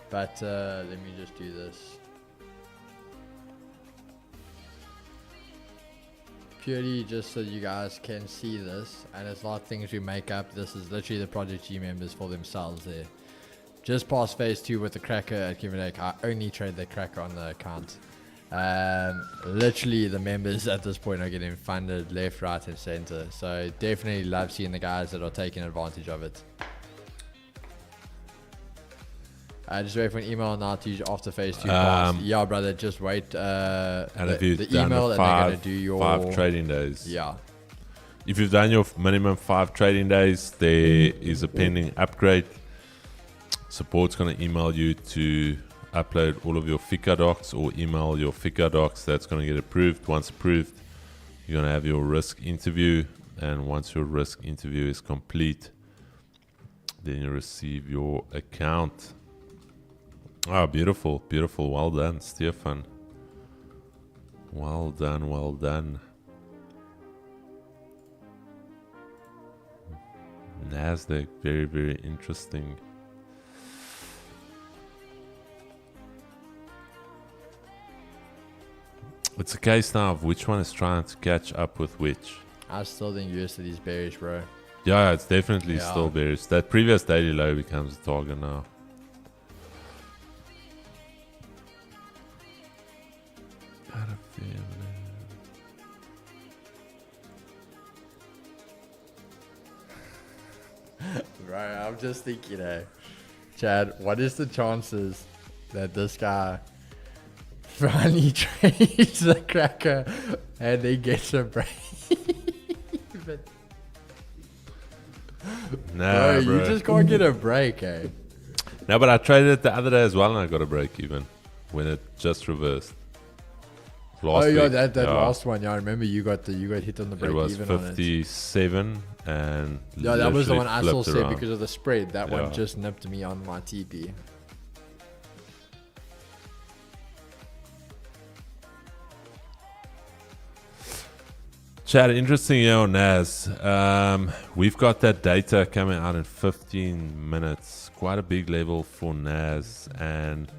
[SPEAKER 1] But let me just do this. Purely just so you guys can see this, and it's not things we make up. This is literally the Project G members for themselves there. Just past phase 2 with the cracker at Give and Take. I only trade the cracker on the account. Literally the members at this point are getting funded left, right and center. So definitely love seeing the guys that are taking advantage of it. Just wait for an email now to use after phase 2. Yeah, brother, just wait.
[SPEAKER 2] And if you've
[SPEAKER 1] the
[SPEAKER 2] done
[SPEAKER 1] email,
[SPEAKER 2] the
[SPEAKER 1] and they're going to do your
[SPEAKER 2] 5 trading days.
[SPEAKER 1] Yeah.
[SPEAKER 2] If you've done your minimum 5 trading days, there is a pending upgrade. Support's going to email you to upload all of your FICA docs, or email your FICA docs. That's going to get approved. Once approved, you're going to have your risk interview, and once your risk interview is complete, then you receive your account. Oh, beautiful, beautiful. Well done, Stefan. Well done, well done. NASDAQ, very, very interesting. It's a case now of which one is trying to catch up with which.
[SPEAKER 1] I still think USD is bearish, bro.
[SPEAKER 2] Yeah, it's definitely still bearish. That previous daily low becomes a target now.
[SPEAKER 1] Right, I'm just thinking, Chad, what is the chances that this guy finally trades the cracker and he gets a break?
[SPEAKER 2] Nah, bro.
[SPEAKER 1] You just can't get a break,
[SPEAKER 2] No, but I traded it the other day as well, and I got a break even when it just reversed. Last week,
[SPEAKER 1] that last one. Yeah, I remember you got hit on the break.
[SPEAKER 2] It was
[SPEAKER 1] even
[SPEAKER 2] 57, and
[SPEAKER 1] yeah, that was the one I still said
[SPEAKER 2] around.
[SPEAKER 1] because of the spread. That one just nipped me on my TP.
[SPEAKER 2] Chad, interesting here on NAS. We've got that data coming out in 15 minutes. Quite a big level for NAS, and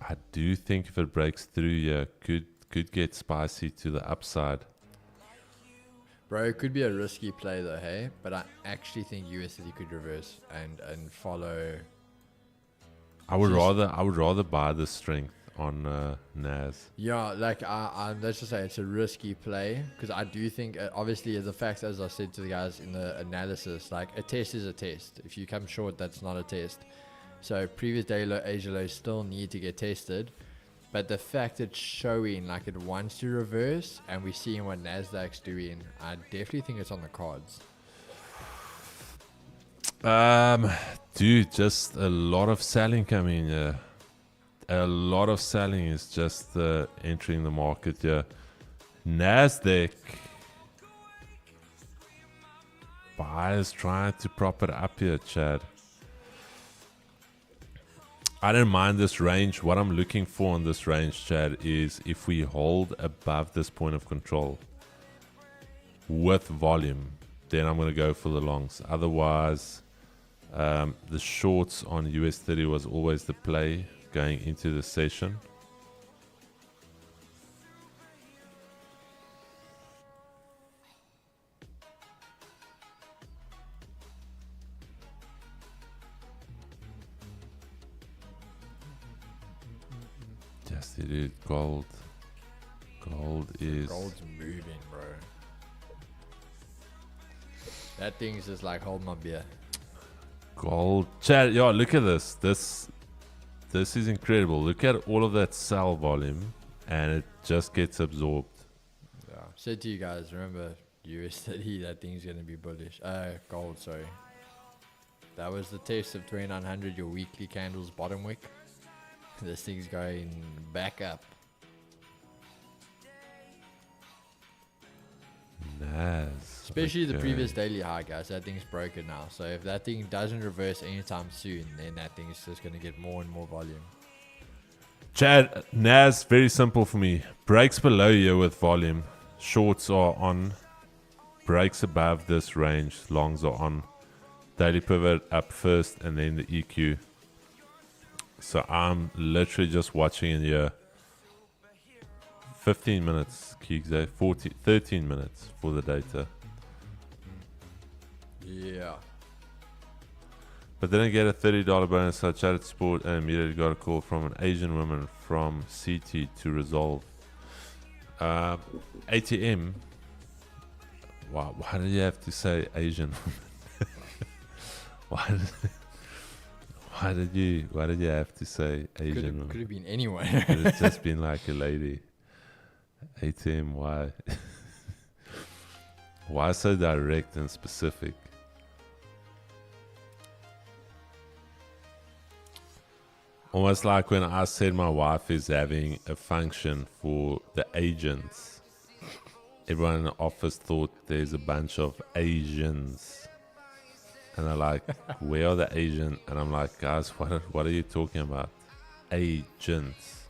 [SPEAKER 2] I do think if it breaks through here, could get spicy to the upside.
[SPEAKER 1] Bro, it could be a risky play though, hey? But I actually think USD could reverse and follow.
[SPEAKER 2] I would rather buy the strength on NAS.
[SPEAKER 1] Yeah, like let's just say it's a risky play because I do think obviously the facts, as I said to the guys in the analysis, like a test is a test. If you come short, that's not a test. So previous day low, Asia low still need to get tested, but the fact it's showing like it wants to reverse and we're seeing what Nasdaq's doing, I definitely think it's on the cards.
[SPEAKER 2] Dude, just a lot of selling coming here. A lot of selling is just entering the market here. Nasdaq buyers trying to prop it up here, Chad. I don't mind this range. What I'm looking for in this range, Chad, is if we hold above this point of control with volume, then I'm going to go for the longs. Otherwise, the shorts on US 30 was always the play going into the session. Just it is gold. Gold's
[SPEAKER 1] moving, bro. That thing's just like hold my beer.
[SPEAKER 2] Gold. Chad, yeah, look at this. This is incredible. Look at all of that sell volume and it just gets absorbed.
[SPEAKER 1] Yeah. Said to you guys, remember, US30, that thing's going to be bullish. Gold, sorry. That was the test of 2900, your weekly candles bottom wick. This thing's going back up.
[SPEAKER 2] Nice.
[SPEAKER 1] Especially the previous daily high, guys. That thing's broken now. So if that thing doesn't reverse anytime soon, then that thing's just going to get more and more volume.
[SPEAKER 2] Chad, NAS, very simple for me. Breaks below here with volume. Shorts are on. Breaks above this range. Longs are on. Daily pivot up first and then the EQ. So I'm literally just watching in here. 15 minutes, Keeks, 13 minutes for the data.
[SPEAKER 1] Yeah.
[SPEAKER 2] But then I get a $30 bonus. So I chatted sport and immediately got a call from an Asian woman from CT to resolve. ATM. Wow, why did you have to say Asian woman? Why did you have to say Asian woman?
[SPEAKER 1] Could have been anyone.
[SPEAKER 2] Could have just been like a lady. ATM, why? Why so direct and specific? Almost like when I said my wife is having a function for the agents. Everyone in the office thought there's a bunch of Asians. And they're like, where are the Asians? And I'm like, guys, what are you talking about? Agents.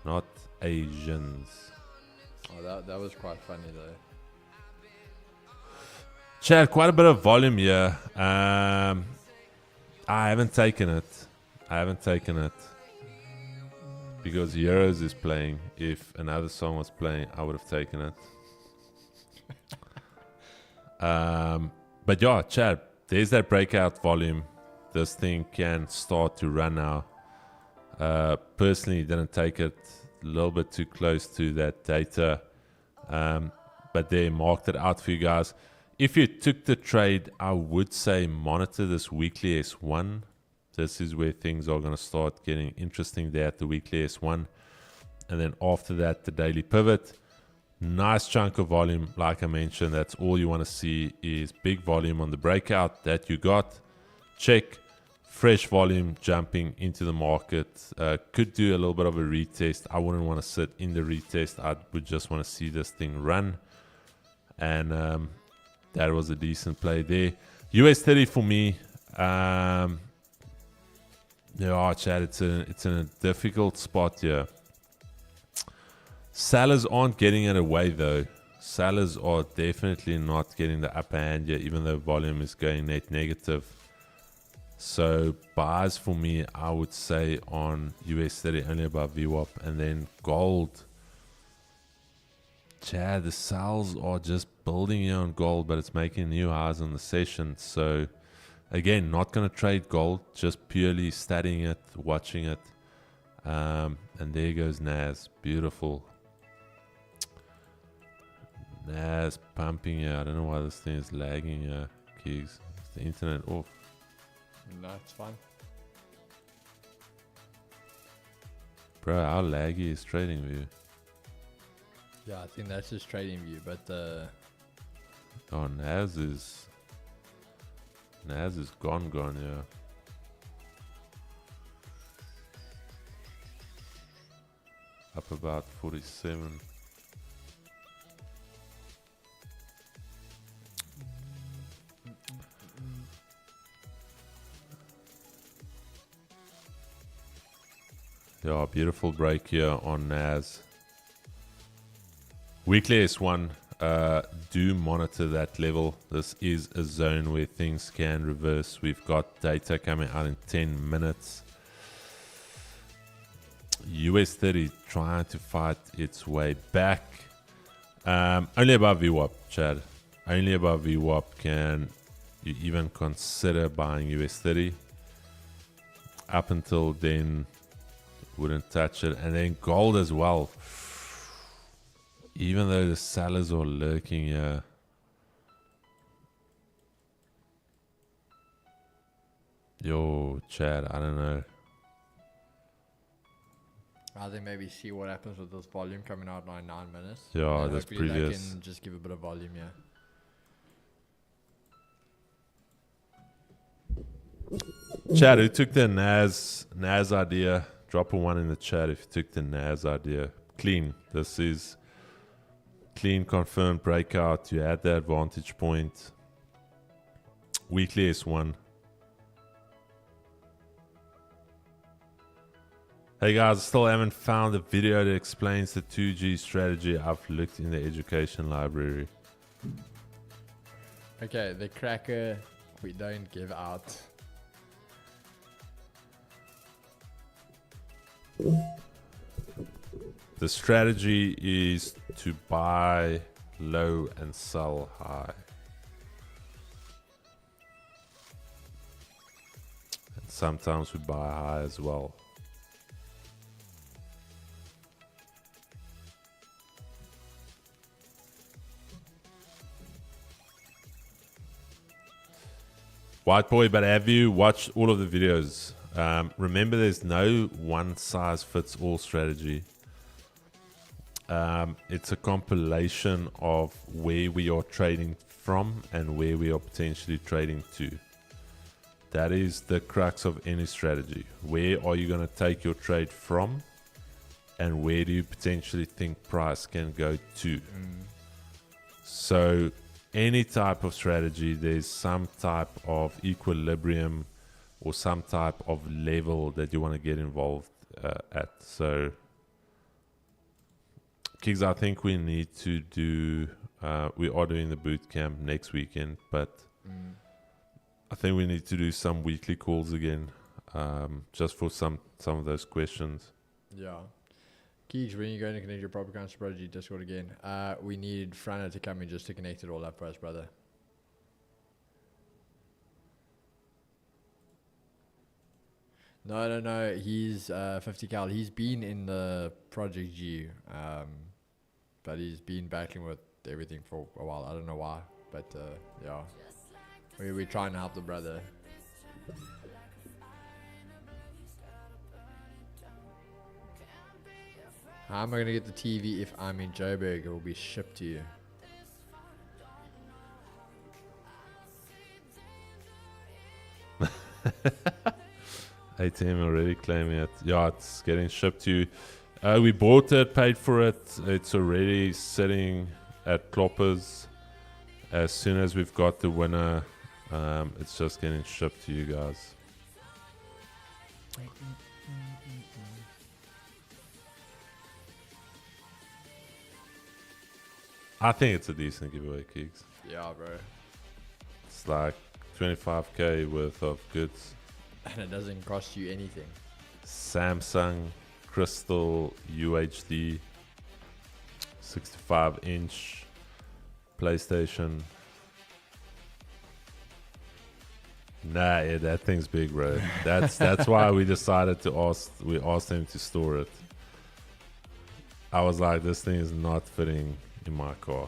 [SPEAKER 2] Not Asians.
[SPEAKER 1] Oh, that was quite funny though.
[SPEAKER 2] Chad, quite a bit of volume here. I haven't taken it. Because Euros is playing. If another song was playing, I would have taken it. But yeah, Chad, there's that breakout volume. This thing can start to run now. Personally, didn't take it. A little bit too close to that data. But they marked it out for you guys. If you took the trade, I would say monitor this weekly S1. This is where things are going to start getting interesting there at the weekly S1. And then after that, the daily pivot. Nice chunk of volume. Like I mentioned, that's all you want to see is big volume on the breakout that you got. Check. Fresh volume jumping into the market. Could do a little bit of a retest. I wouldn't want to sit in the retest. I would just want to see this thing run. And that was a decent play there. US30 for me. Yeah, Chad, it's in a difficult spot here. Sellers aren't getting it away though. Sellers are definitely not getting the upper hand here, even though volume is going net negative. So buys for me, I would say on US30 only above VWAP, and then gold. Chad, the sells are just building here on gold, but it's making new highs on the session. So again, not going to trade gold, just purely studying it, watching it. And there goes NAS. Beautiful. NAS pumping here. I don't know why this thing is lagging here. Keys. Is the internet off?
[SPEAKER 1] No, it's fine.
[SPEAKER 2] Bro, how laggy is trading view?
[SPEAKER 1] Yeah, I think that's just trading view, but
[SPEAKER 2] Oh, NAS is gone, yeah. Up about 47. Yeah, beautiful break here on NAS. Weekly S1, do monitor that level. This is a zone where things can reverse. We've got data coming out in 10 minutes. US30 trying to fight its way back. Only above VWAP, Chad. Only above VWAP can you even consider buying US30. Up until then, wouldn't touch it. And then gold as well. Even though the sellers are lurking here. Yo, Chad, I don't know.
[SPEAKER 1] I think maybe see what happens with this volume coming out in 9 minutes.
[SPEAKER 2] Yeah,
[SPEAKER 1] And
[SPEAKER 2] that's
[SPEAKER 1] hopefully
[SPEAKER 2] previous.
[SPEAKER 1] They can just give a bit of volume, yeah.
[SPEAKER 2] Chat, who took the Nas idea? Drop a 1 in the chat if you took the Nas idea. Clean. This is clean, confirmed breakout. You had the advantage point. Weekly S1. Hey guys, I still haven't found a video that explains the 2G strategy. I've looked in the education library.
[SPEAKER 1] Okay, the cracker we don't give out.
[SPEAKER 2] The strategy is to buy low and sell high. And sometimes we buy high as well. White boy, but have you watched all of the videos? Remember, there's no one size fits all strategy. It's a compilation of where we are trading from and where we are potentially trading to. That is the crux of any strategy. Where are you going to take your trade from, and where do you potentially think price can go to? So any type of strategy, there's some type of equilibrium or some type of level that you want to get involved at. So, Kigs, I think we need to do, we are doing the boot camp next weekend, but I think we need to do some weekly calls again, just for some of those questions.
[SPEAKER 1] Yeah. Keegs, when you're going to connect your proper account strategy Discord again, we need Frana to come in just to connect it all up for us, brother. No, he's 50 cal. He's been in the Project G, but he's been battling with everything for a while. I don't know why, but yeah, we're trying to help the brother. How am I going to get the TV if I'm in Joburg? It will be shipped to you.
[SPEAKER 2] ATM already claiming it. Yeah, it's getting shipped to you. We bought it, paid for it. It's already sitting at Kloppers. As soon as we've got the winner, it's just getting shipped to you guys. I think it's a decent giveaway, Keeks.
[SPEAKER 1] Yeah, bro.
[SPEAKER 2] It's like 25k worth of goods.
[SPEAKER 1] And it doesn't cost you anything.
[SPEAKER 2] Samsung Crystal UHD 65-inch PlayStation. Nah, yeah, that thing's big, bro. That's why we decided to asked him to store it. I was like, this thing is not fitting in my car.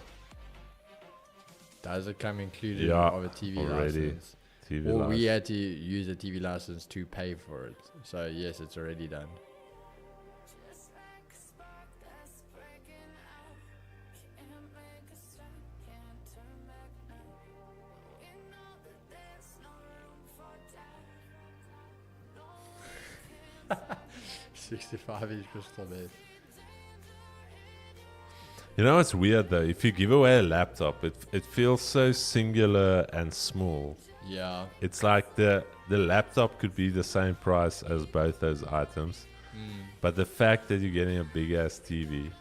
[SPEAKER 1] Does it come included
[SPEAKER 2] Yeah,
[SPEAKER 1] of a TV
[SPEAKER 2] already.
[SPEAKER 1] license?
[SPEAKER 2] TV
[SPEAKER 1] Well, we
[SPEAKER 2] license.
[SPEAKER 1] had to use a TV license to pay for it. So yes, it's already done. $65 crystal bed.
[SPEAKER 2] You know, it's weird though. If you give away a laptop, it feels so singular and small.
[SPEAKER 1] Yeah.
[SPEAKER 2] It's like the laptop could be the same price as both those items, but the fact that you're getting a big ass TV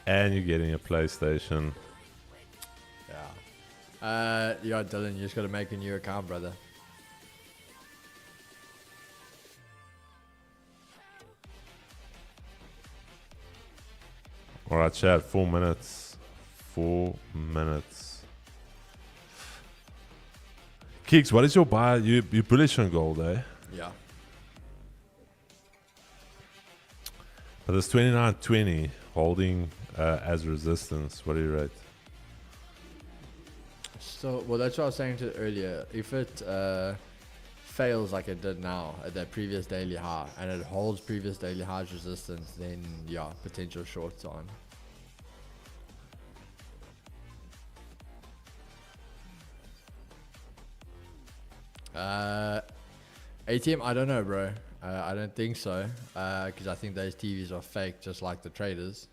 [SPEAKER 2] and you're getting a PlayStation.
[SPEAKER 1] Yeah. Yeah, Dylan, you just got to make a new account, brother.
[SPEAKER 2] All right, chat. 4 minutes. 4 minutes. Keeks, what is your buy? You're bullish on gold, eh?
[SPEAKER 1] Yeah.
[SPEAKER 2] But there's 29.20 holding as resistance. What do you rate?
[SPEAKER 1] So, well, that's what I was saying to earlier. If it fails like it did now at that previous daily high, and it holds previous daily high's resistance, then yeah, potential shorts on. ATM, I don't know, bro. I don't think so, because I think those TVs are fake, just like the traders.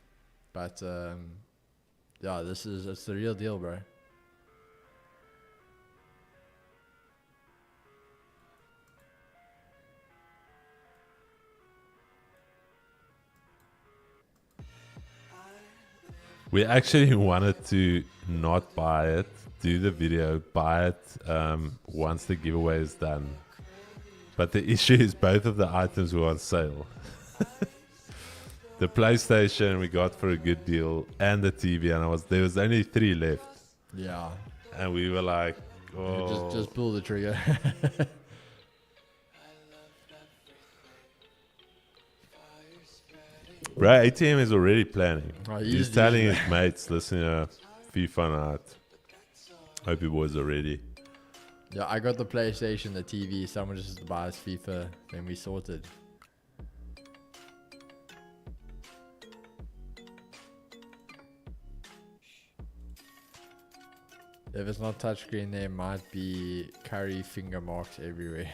[SPEAKER 1] But yeah, it's the real deal, bro.
[SPEAKER 2] We actually wanted to not buy it, do the video, buy it once the giveaway is done. But the issue is both of the items were on sale. The PlayStation we got for a good deal, and the TV, and there was only 3 left.
[SPEAKER 1] Yeah.
[SPEAKER 2] And we were like,
[SPEAKER 1] oh. Just pull the trigger.
[SPEAKER 2] Bro, ATM is already planning. Oh, he's telling his mates, listen to FIFA night. Hope you boys are ready.
[SPEAKER 1] Yeah, I got the PlayStation, the TV. Someone just buys FIFA, then we sorted. If it's not touchscreen, there might be curry finger marks everywhere.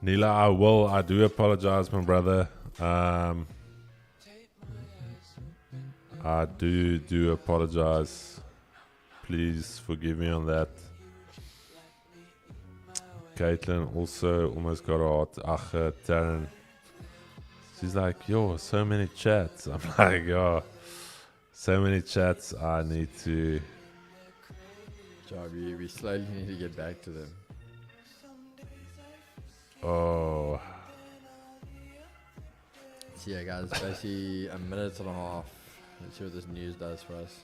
[SPEAKER 2] Nila, I do apologize, my brother. I do apologize. Please forgive me on that. Caitlin also almost got a hot. Taryn. She's like, yo, so many chats. I'm like, yo, so many chats. I need to.
[SPEAKER 1] We slowly need to get back to them.
[SPEAKER 2] Oh.
[SPEAKER 1] So yeah, guys, basically a minute and a half. Let's see what this news does for us.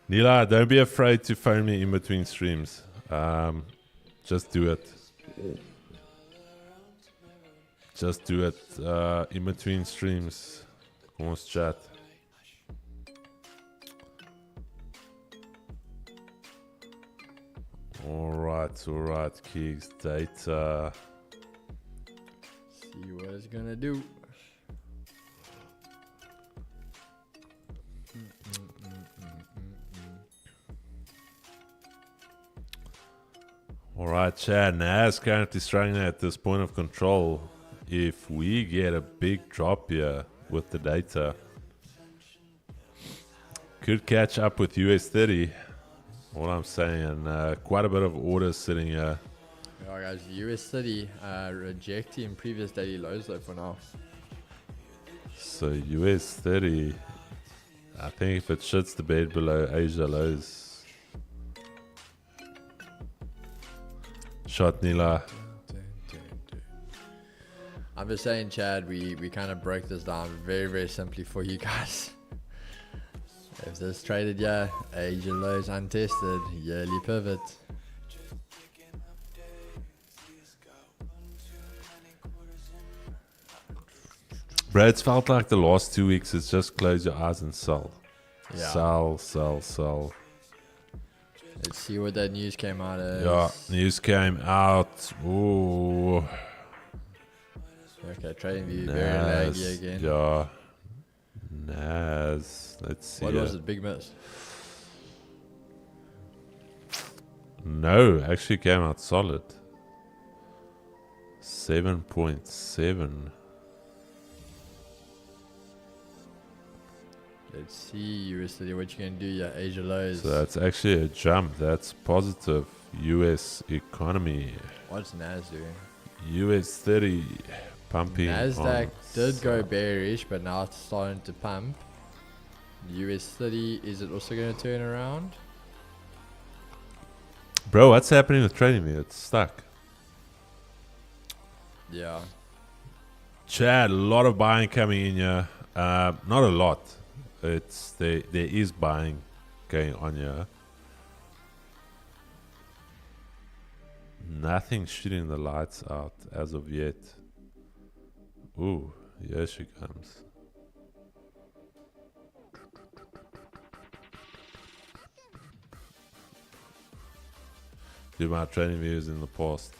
[SPEAKER 2] Nila, don't be afraid to phone me in between streams. Just do it. Just do it in between streams. Kom ons chat. Alright, Keeks, data.
[SPEAKER 1] See what it's gonna do.
[SPEAKER 2] Alright, Chad. Nas currently struggling at this point of control. If we get a big drop here with the data, could catch up with US 30. All I'm saying, quite a bit of orders sitting here.
[SPEAKER 1] Yeah, guys, US 30 rejecting previous daily lows though for now.
[SPEAKER 2] So US 30, I think if it shits the bed below Asia lows. Shot Nila.
[SPEAKER 1] I'm just saying, Chad, we kind of broke this down very, very simply for you guys. If this traded, yeah, Asia lows untested, yearly pivot.
[SPEAKER 2] Bro, it's felt like the last 2 weeks it's just close your eyes and sell. Yeah. Sell.
[SPEAKER 1] Let's see what that news came out as.
[SPEAKER 2] Yeah, news came out. Ooh.
[SPEAKER 1] Okay, trading view, very laggy again.
[SPEAKER 2] Yeah. Nas. Let's see.
[SPEAKER 1] What was it? Big miss?
[SPEAKER 2] No, actually came out solid. 7.7.
[SPEAKER 1] Let's see, USD, what you can do, yeah, Asia lows.
[SPEAKER 2] So that's actually a jump. That's positive. US economy.
[SPEAKER 1] What's Nas doing?
[SPEAKER 2] US 30 pumping.
[SPEAKER 1] Nasdaq did go bearish, but now it's starting to pump. US 30, is it also going to turn around?
[SPEAKER 2] Bro, what's happening with trading me? It's stuck.
[SPEAKER 1] Yeah.
[SPEAKER 2] Chad, a lot of buying coming in here. Not a lot. It's there is buying going on here. Nothing shooting the lights out as of yet. Ooh, here she comes. do my trading views in the past.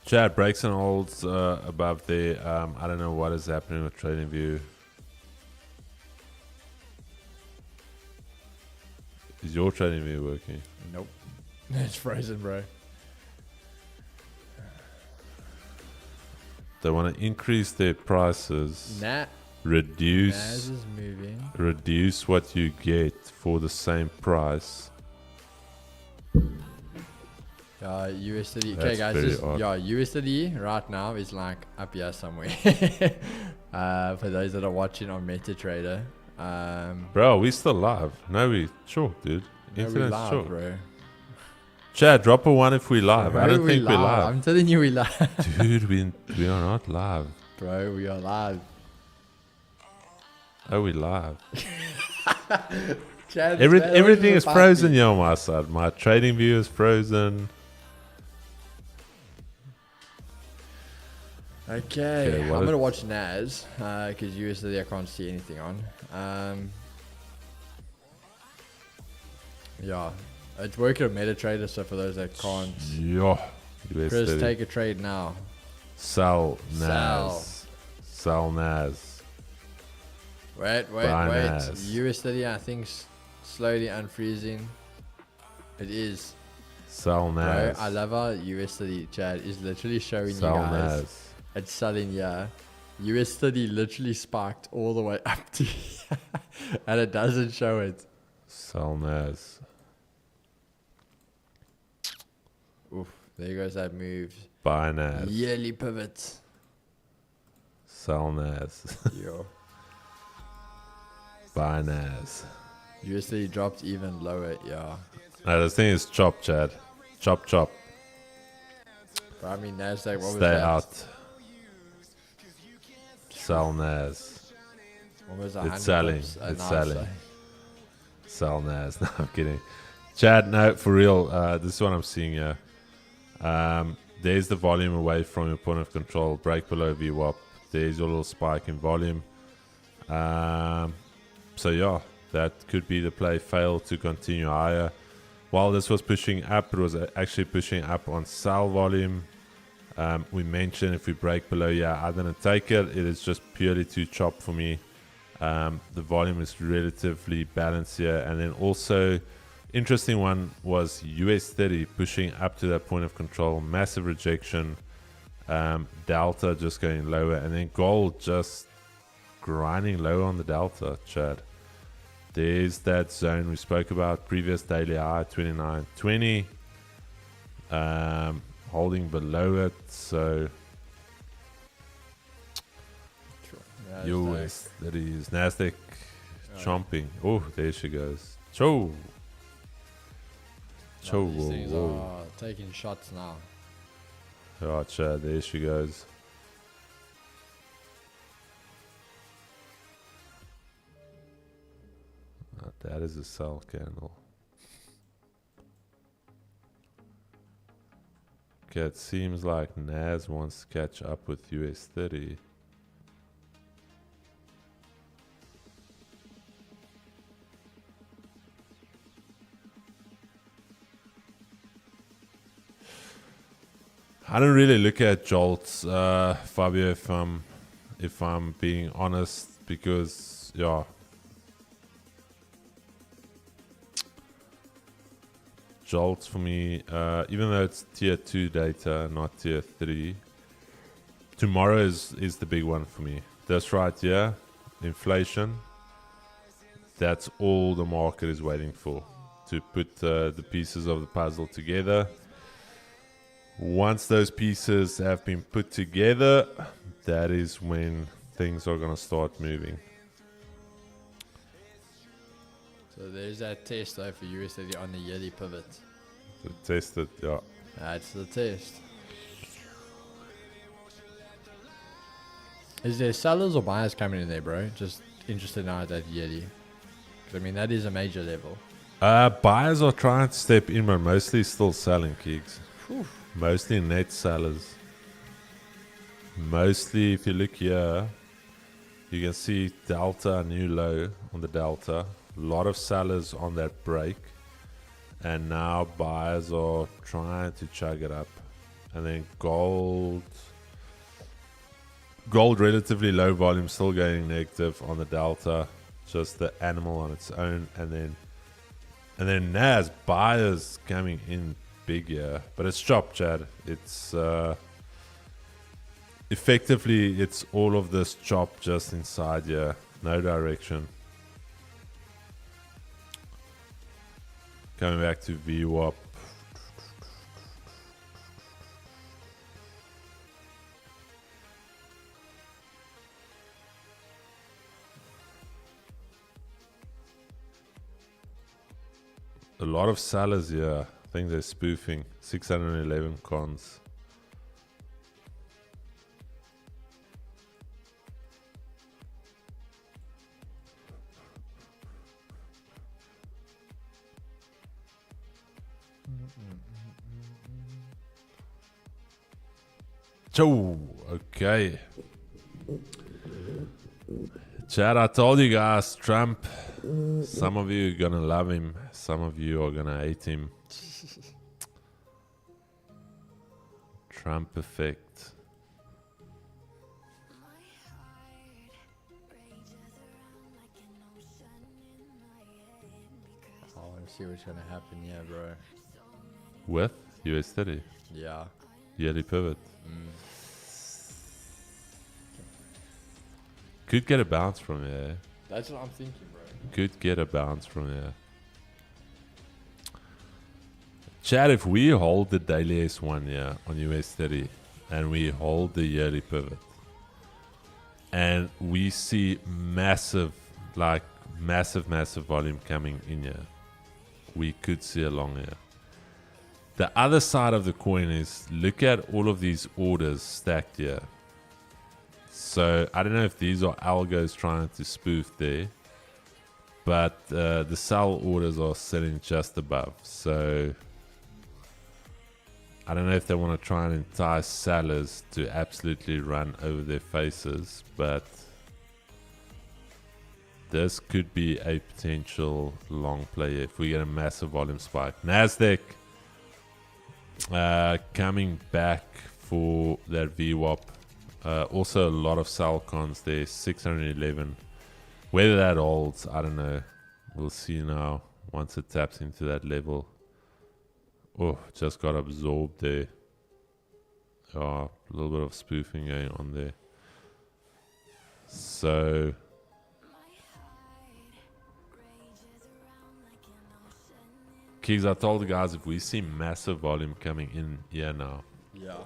[SPEAKER 2] Chad, breaks and holds above there. I don't know what is happening with trading view. Is your trading view working?
[SPEAKER 1] Nope. It's frozen, bro.
[SPEAKER 2] They want to increase their prices.
[SPEAKER 1] Nah.
[SPEAKER 2] Reduce.
[SPEAKER 1] Naz is moving.
[SPEAKER 2] Reduce what you get for the same price.
[SPEAKER 1] USD.
[SPEAKER 2] That's
[SPEAKER 1] Okay, guys.
[SPEAKER 2] very
[SPEAKER 1] This,
[SPEAKER 2] odd.
[SPEAKER 1] USD right now is like up here somewhere. For those that are watching on MetaTrader.
[SPEAKER 2] Bro, we still live. No, we sure, dude.
[SPEAKER 1] No, we
[SPEAKER 2] Internet's
[SPEAKER 1] live,
[SPEAKER 2] short.
[SPEAKER 1] bro.
[SPEAKER 2] Chad, drop a one if we live. I
[SPEAKER 1] Bro,
[SPEAKER 2] don't think we're live.
[SPEAKER 1] I'm telling you, we live.
[SPEAKER 2] Dude, we are not live.
[SPEAKER 1] Bro, we are live.
[SPEAKER 2] Oh, we live.
[SPEAKER 1] Chad,
[SPEAKER 2] Everything is frozen here on my side. My trading view is frozen.
[SPEAKER 1] Okay,
[SPEAKER 2] what
[SPEAKER 1] I'm
[SPEAKER 2] is-
[SPEAKER 1] gonna watch Naz because USD I can't see anything on. Yeah, it's working on MetaTrader. So for those that can't,
[SPEAKER 2] Yeah.
[SPEAKER 1] Chris,
[SPEAKER 2] USD.
[SPEAKER 1] take a trade now.
[SPEAKER 2] Sell
[SPEAKER 1] Sell.
[SPEAKER 2] Nas. Sell Nas.
[SPEAKER 1] Wait.
[SPEAKER 2] Buy Naz.
[SPEAKER 1] USD I think slowly unfreezing. It is.
[SPEAKER 2] Sell
[SPEAKER 1] Bro,
[SPEAKER 2] Nas.
[SPEAKER 1] I love how USD Chad is literally showing
[SPEAKER 2] Sell
[SPEAKER 1] you guys.
[SPEAKER 2] Nas.
[SPEAKER 1] It's selling, yeah. USD literally spiked all the way up to and it doesn't show it.
[SPEAKER 2] Sell Nas.
[SPEAKER 1] Oof, there goes that move.
[SPEAKER 2] Buy Nas.
[SPEAKER 1] Yearly pivot.
[SPEAKER 2] Sell Nas.
[SPEAKER 1] Yo.
[SPEAKER 2] Buy Nas.
[SPEAKER 1] USD dropped even lower, yeah.
[SPEAKER 2] No, this thing is chop, Chad. Chop, chop.
[SPEAKER 1] But I mean, NASDAQ, what was
[SPEAKER 2] Stay
[SPEAKER 1] that?
[SPEAKER 2] out. Sell Nas.
[SPEAKER 1] What was that?
[SPEAKER 2] It's selling. It's selling. Sell Nas. No, I'm kidding. Chad, no, for real. This is what I'm seeing here. There's the volume away from your point of control. Break below VWAP. There's your little spike in volume. So yeah, that could be the play. Fail to continue higher. While this was pushing up, it was actually pushing up on sell volume. We mentioned if we break below, yeah, I didn't take it. It is just purely too chop for me. The volume is relatively balanced here. And then also, interesting one was US30 pushing up to that point of control. Massive rejection. Delta just going lower. And then gold just grinding low on the delta, Chad. There's that zone we spoke about. Previous daily high, 29.20. Holding below it, so US, that is NASDAQ chomping. Oh, there she goes. Cho.
[SPEAKER 1] These things are taking shots now.
[SPEAKER 2] Oh, Chad, there she goes. That is a sell candle. Okay, it seems like Nas wants to catch up with US30. I don't really look at jolts, Fabio, if I'm being honest, because yeah, jolts for me, even though it's tier 2 data, not tier 3, tomorrow is the big one for me. That's right, yeah, inflation. That's all the market is waiting for, to put the pieces of the puzzle together. Once those pieces have been put together, that is when things are going to start moving.
[SPEAKER 1] So there's that test though for USD on the yearly pivot.
[SPEAKER 2] To test it, yeah.
[SPEAKER 1] That's the test. Is there sellers or buyers coming in there, bro? Just interested now at that yearly. 'Cause I mean, that is a major level.
[SPEAKER 2] Buyers are trying to step in, but mostly still selling, Keeks. Mostly net sellers. Mostly, if you look here, you can see Delta, new low on the Delta, A lot of sellers on that break, and now buyers are trying to chug it up. And then gold relatively low volume, still going negative on the delta, just the animal on its own. And then NAS buyers coming in big here, but it's chop, Chad. It's effectively it's all of this chop just inside here, no direction. Coming back to VWAP. A lot of sellers here. I think they're spoofing. 611 cons. Joe, okay. Chad, I told you guys, Trump. Some of you are gonna love him. Some of you are gonna hate him. Trump effect.
[SPEAKER 1] I want to see what's gonna happen here, bro.
[SPEAKER 2] With US30.
[SPEAKER 1] Yeah.
[SPEAKER 2] Yearly pivot. Could get a bounce from here.
[SPEAKER 1] That's what I'm thinking, bro.
[SPEAKER 2] Could get a bounce from here. Chad, if we hold the daily S1 here on US30 and we hold the yearly pivot and we see massive volume coming in here, we could see a long here. The other side of the coin is look at all of these orders stacked here. So I don't know if these are algos trying to spoof there, but the sell orders are sitting just above. So I don't know if they want to try and entice sellers to absolutely run over their faces, but this could be a potential long play if we get a massive volume spike. Nasdaq coming back for that VWAP. Also a lot of sell cons there, 611. Whether that holds, I don't know. We'll see now once it taps into that level. Oh, just got absorbed there. Oh, a little bit of spoofing going on there. So Keys, I told the guys if we see massive volume coming in here now,
[SPEAKER 1] Yeah.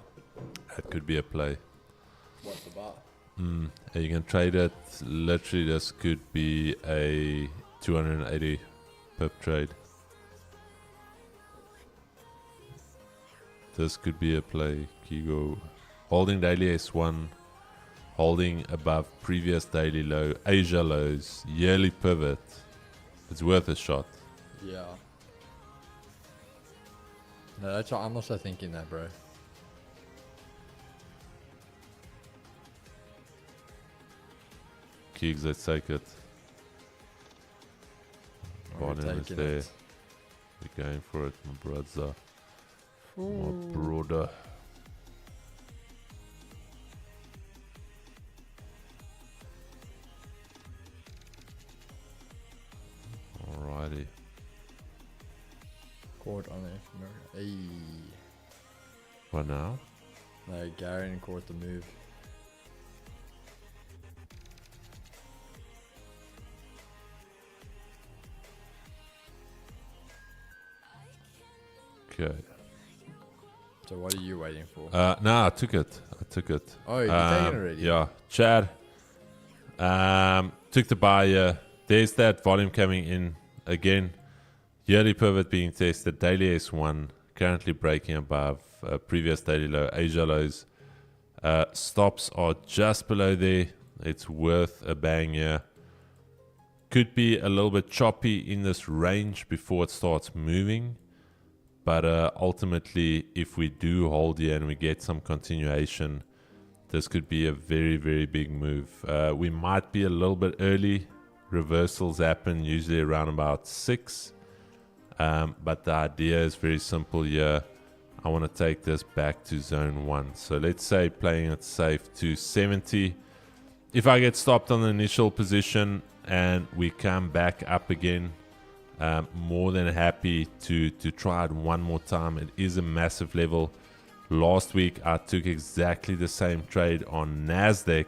[SPEAKER 2] that could be a play.
[SPEAKER 1] What's about?
[SPEAKER 2] And you can trade it. Literally, this could be a 280 pip trade. This could be a play. Kigo holding daily S1, holding above previous daily low, Asia lows, yearly pivot. It's worth a shot.
[SPEAKER 1] Yeah. No, that's what I'm also thinking that, bro.
[SPEAKER 2] Keegs, let's take it. Volume is
[SPEAKER 1] taking
[SPEAKER 2] there.
[SPEAKER 1] it.
[SPEAKER 2] We're going for it, my brother. My brother. Alrighty.
[SPEAKER 1] Caught on it. Hey.
[SPEAKER 2] What now?
[SPEAKER 1] No, Garen caught the move.
[SPEAKER 2] Okay.
[SPEAKER 1] So what are you waiting for?
[SPEAKER 2] No, I took it.
[SPEAKER 1] Oh, you taken it already?
[SPEAKER 2] Yeah. Chad. Took the buy. There's that volume coming in again. Yearly pivot being tested. Daily S1 currently breaking above previous daily low. Asia lows. Stops are just below there. It's worth a bang here. Could be a little bit choppy in this range before it starts moving. But ultimately, if we do hold here and we get some continuation, this could be a very, very big move. We might be a little bit early reversals happen usually around about 6. But the idea is very simple here. I want to take this back to zone 1. So let's say playing it safe to 70. If I get stopped on the initial position and we come back up again, more than happy to try it one more time. It is a massive level. Last week I took exactly the same trade on NASDAQ.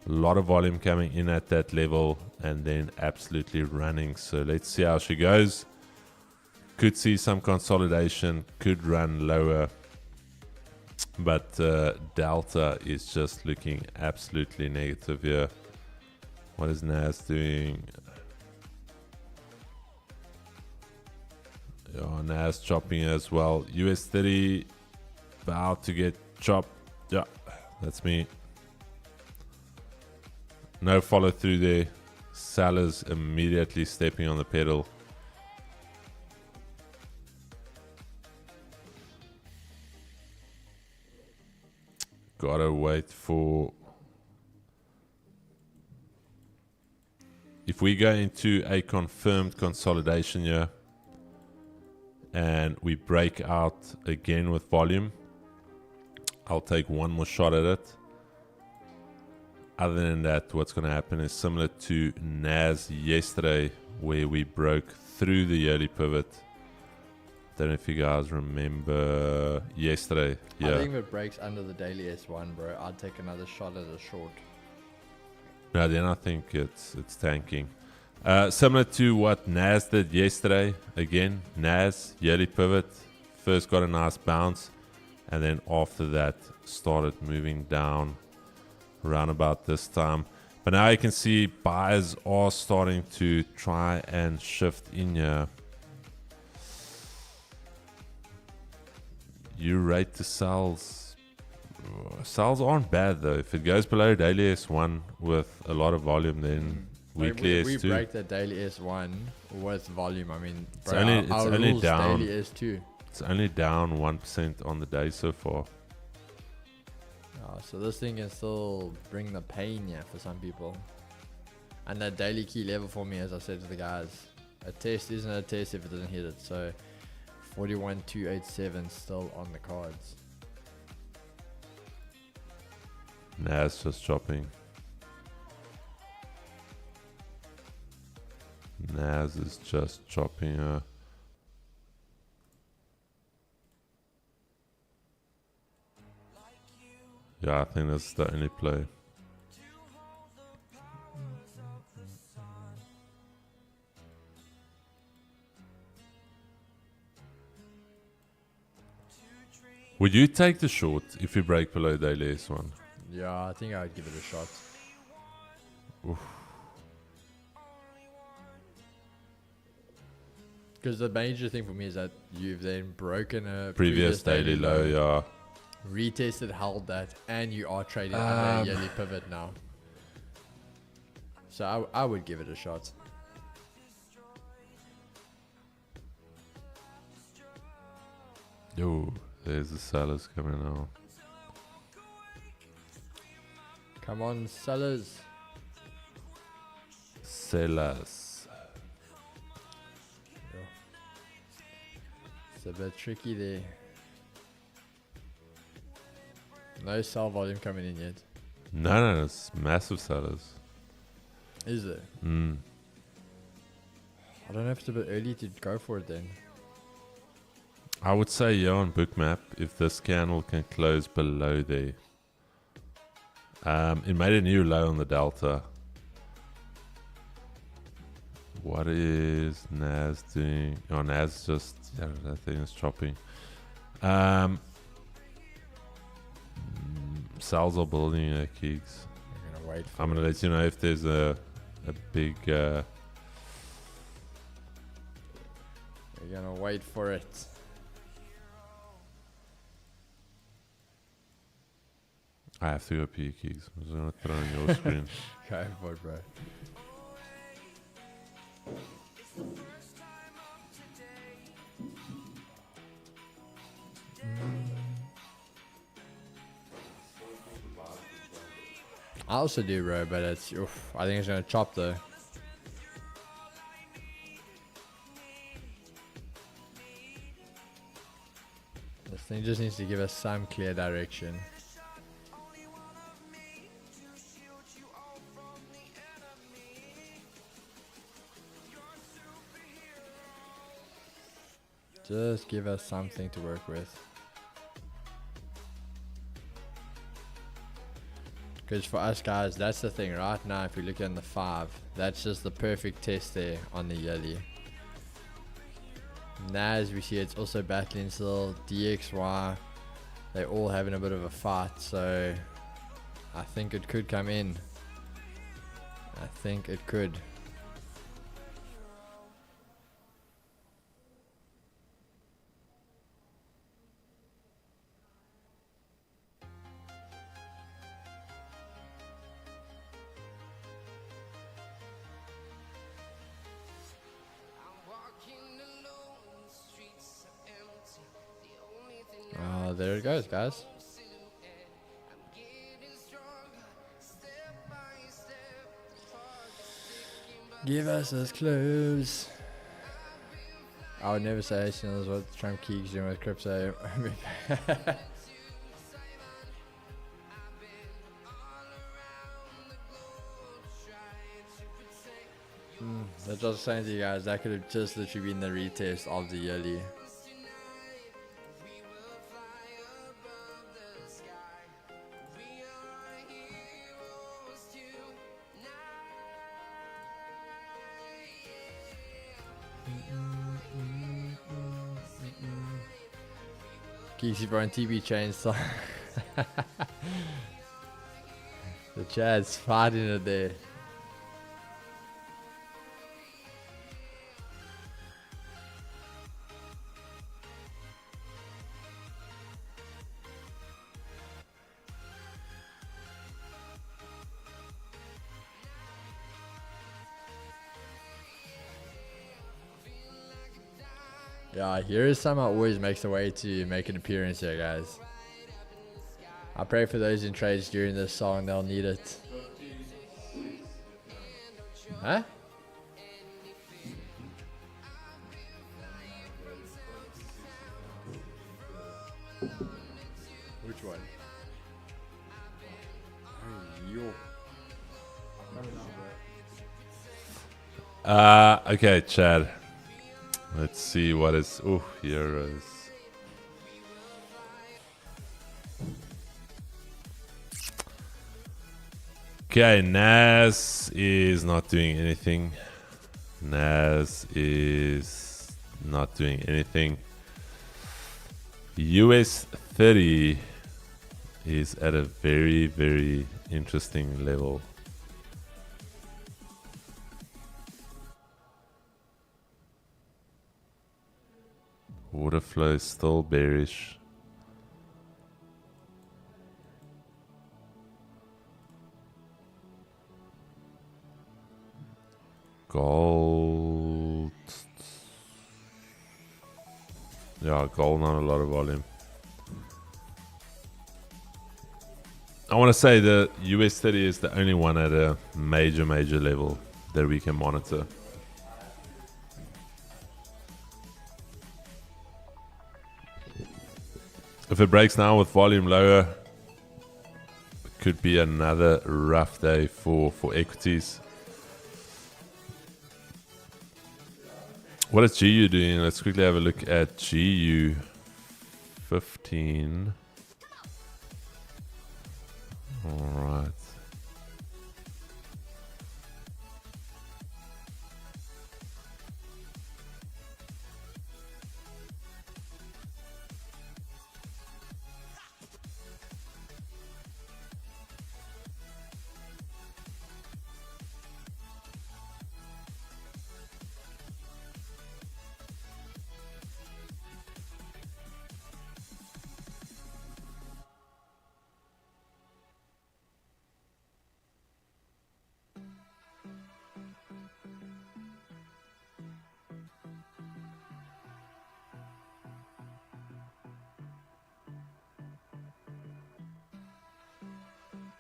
[SPEAKER 2] A lot of volume coming in at that level and then absolutely running. So let's see how she goes. Could see some consolidation, could run lower, but Delta is just looking absolutely negative here. What is NAS doing? Oh, NAS chopping as well. US 30 about to get chopped. Yeah, that's me. No follow through there. Sellers immediately stepping on the pedal. Gotta wait for... If we go into a confirmed consolidation here and we break out again with volume, I'll take one more shot at it. Other than that, what's going to happen is similar to NAS yesterday, where we broke through the yearly pivot. Don't know if you guys remember yesterday. Yeah.
[SPEAKER 1] I think if it breaks under the daily S1, bro, I'd take another shot at a short.
[SPEAKER 2] No, then I think it's tanking. Similar to what NAS did yesterday. Again, NAS, yearly pivot. First got a nice bounce. And then after that, started moving down around about this time. But now you can see buyers are starting to try and shift in here. You rate the sells. Sells aren't bad though. If it goes below daily S1 with a lot of volume, then weekly
[SPEAKER 1] we
[SPEAKER 2] S2.
[SPEAKER 1] We break the daily S1 with volume. I mean,
[SPEAKER 2] It's only down.
[SPEAKER 1] Daily S2.
[SPEAKER 2] It's only down 1% on the day so far.
[SPEAKER 1] So this thing can still bring the pain, yeah, for some people. And that daily key level for me, as I said to the guys, a test isn't a test if it doesn't hit it. So 41,287 still on the cards.
[SPEAKER 2] Nah, it's just chopping. Nas is just chopping her. Yeah, I think that's the only play. Would you take the short if you break below daily S1?
[SPEAKER 1] Yeah, I think I would give it a shot. Because the major thing for me is that you've then broken a
[SPEAKER 2] Previous daily low, yeah.
[SPEAKER 1] Retested, held that, and you are trading under a yearly pivot now. So I would give it a shot.
[SPEAKER 2] Yo, there's the sellers coming out.
[SPEAKER 1] Come on, sellers.
[SPEAKER 2] Sellers.
[SPEAKER 1] Yeah. It's a bit tricky there. No sell volume coming in yet.
[SPEAKER 2] No, it's massive sellers.
[SPEAKER 1] Is there?
[SPEAKER 2] Mm.
[SPEAKER 1] I don't know if it's a bit early to go for it then.
[SPEAKER 2] I would say, yeah, on Bookmap, if this candle can close below there. It made a new low on the delta. What is Nas doing? Oh, Nas just, yeah, that thing is chopping. Cells are building keys.
[SPEAKER 1] I'm gonna wait for
[SPEAKER 2] I'm gonna let you know if there's a big.
[SPEAKER 1] We're gonna wait for it.
[SPEAKER 2] I have to go pee keys. I'm just gonna put it on your screen.
[SPEAKER 1] Go for it, bro. I also do, bro, but it's. Oof, I think it's gonna chop though. think it just needs to give us some clear direction. Just give us something to work with. Because for us guys, that's the thing right now. If you look at the 5, that's just the perfect test there on the yearly. Now as we see, it's also battling still. DXY, they're all having a bit of a fight, so I think it could come in. I think it could. There it goes, guys. Give us those clues. I would never say actionable is what Trump keeps doing with crypto. That's what I was saying to you guys. That could have just literally been the retest of the yearly. Geeksy bro and TB chain so the chat's fighting it there. Yeah, here is someone always makes a way to make an appearance here, guys. I pray for those in trades during this song, they'll need it. Huh? Which one?
[SPEAKER 2] Okay, Chad. Let's see what is. Oh, here is. Okay, Nas is not doing anything. Nas is not doing anything. US 30 is at a very, very interesting level. Water flow is still bearish. Gold. Yeah, gold, not a lot of volume. I want to say the US 30 is the only one at a major level that we can monitor. If it breaks now with volume lower, it could be another rough day for equities. What is GU doing? Let's quickly have a look at GU 15. All right.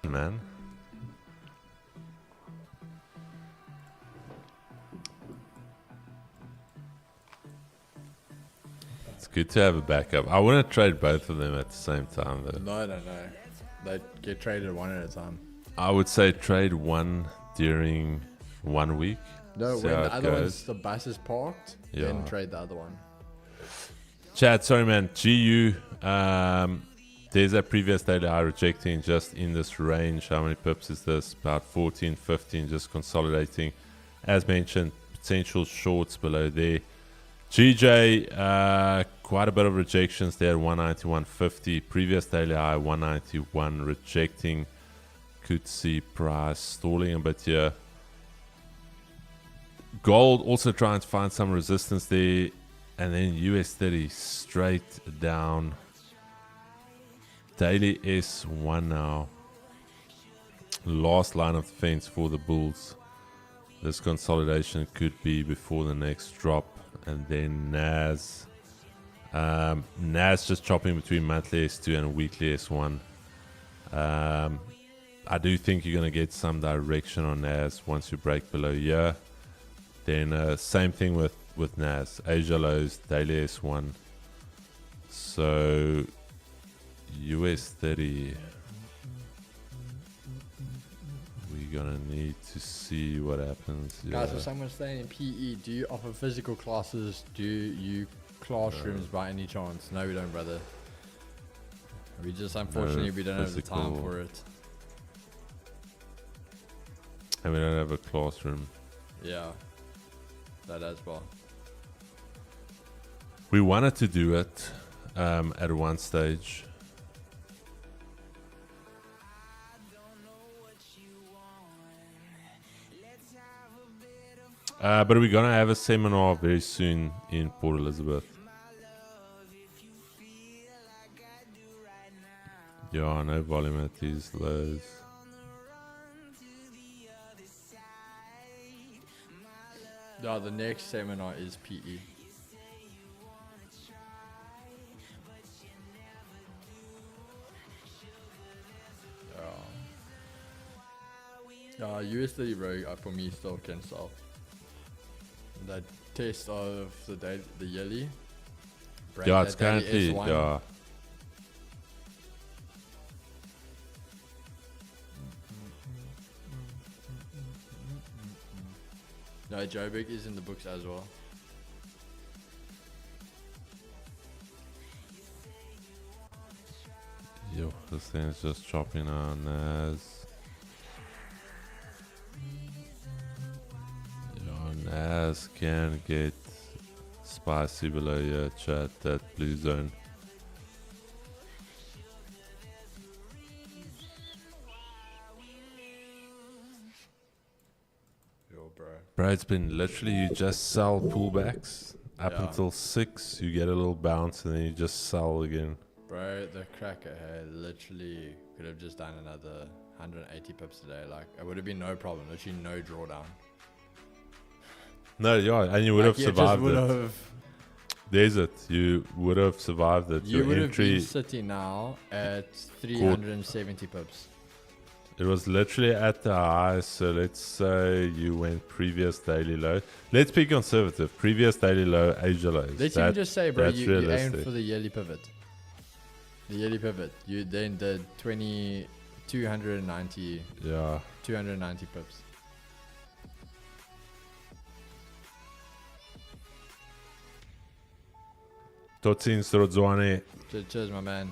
[SPEAKER 2] Man. It's good to have a backup. I wouldn't trade both of them at the same time, though.
[SPEAKER 1] No. They get traded one at a time.
[SPEAKER 2] I would say trade one during 1 week.
[SPEAKER 1] No,
[SPEAKER 2] see
[SPEAKER 1] when
[SPEAKER 2] how
[SPEAKER 1] the
[SPEAKER 2] it
[SPEAKER 1] other
[SPEAKER 2] goes.
[SPEAKER 1] one's the bus is parked, then trade the other one.
[SPEAKER 2] Chad, sorry, man. GU, there's a previous daily high rejecting just in this range. How many pips is this? About 14, 15, just consolidating. As mentioned, potential shorts below there. GJ, quite a bit of rejections there, 191.50. Previous daily high, 191, rejecting. Could see price stalling a bit here. Gold also trying to find some resistance there. And then US 30 straight down. Daily S1 now. Last line of defense for the bulls. This consolidation could be before the next drop. And then NAS. NAS just chopping between monthly S2 and weekly S1. I do think you're going to get some direction on NAS once you break below here. Then same thing with NAS. Asia lows, daily S1. So US 30. We're going to need to see what happens.
[SPEAKER 1] Guys, if someone's staying in PE, do you offer physical classes? Do you classrooms by any chance? No, we don't, brother. We just, unfortunately, we don't have the time for it.
[SPEAKER 2] And we don't have a classroom.
[SPEAKER 1] Yeah, that as well.
[SPEAKER 2] We wanted to do it at one stage. But we're going to have a seminar very soon in Port Elizabeth. Yeah, no volume at these lows.
[SPEAKER 1] Yeah, the next seminar is PE. US 30 rogue for me still can sell. That test of the yearly.
[SPEAKER 2] Yeah, it's currently, yeah.
[SPEAKER 1] No, Joburg is in the books as well.
[SPEAKER 2] Yo, this thing is just chopping on NAS. Yo, NAS can get spicy below here, chat, that blue zone. Bro, it's been literally you just sell pullbacks up until 6, you get a little bounce and then you just sell again.
[SPEAKER 1] Bro, the cracker literally could have just done another 180 pips today. Like, it would have been no problem. Literally no drawdown.
[SPEAKER 2] No, yeah, and you would have survived it.
[SPEAKER 1] Have,
[SPEAKER 2] There's it. You would have survived it.
[SPEAKER 1] You would have been sitting now at 370 pips.
[SPEAKER 2] It was literally at the high, so let's say you went previous daily low. Let's be conservative. Previous daily low, Asia lows.
[SPEAKER 1] Let's even just say, bro, you aimed for the yearly pivot. The yearly pivot. You then did 290.
[SPEAKER 2] Yeah.
[SPEAKER 1] 290 pips.
[SPEAKER 2] Tot ziens, Rodzwane.
[SPEAKER 1] Cheers, my man.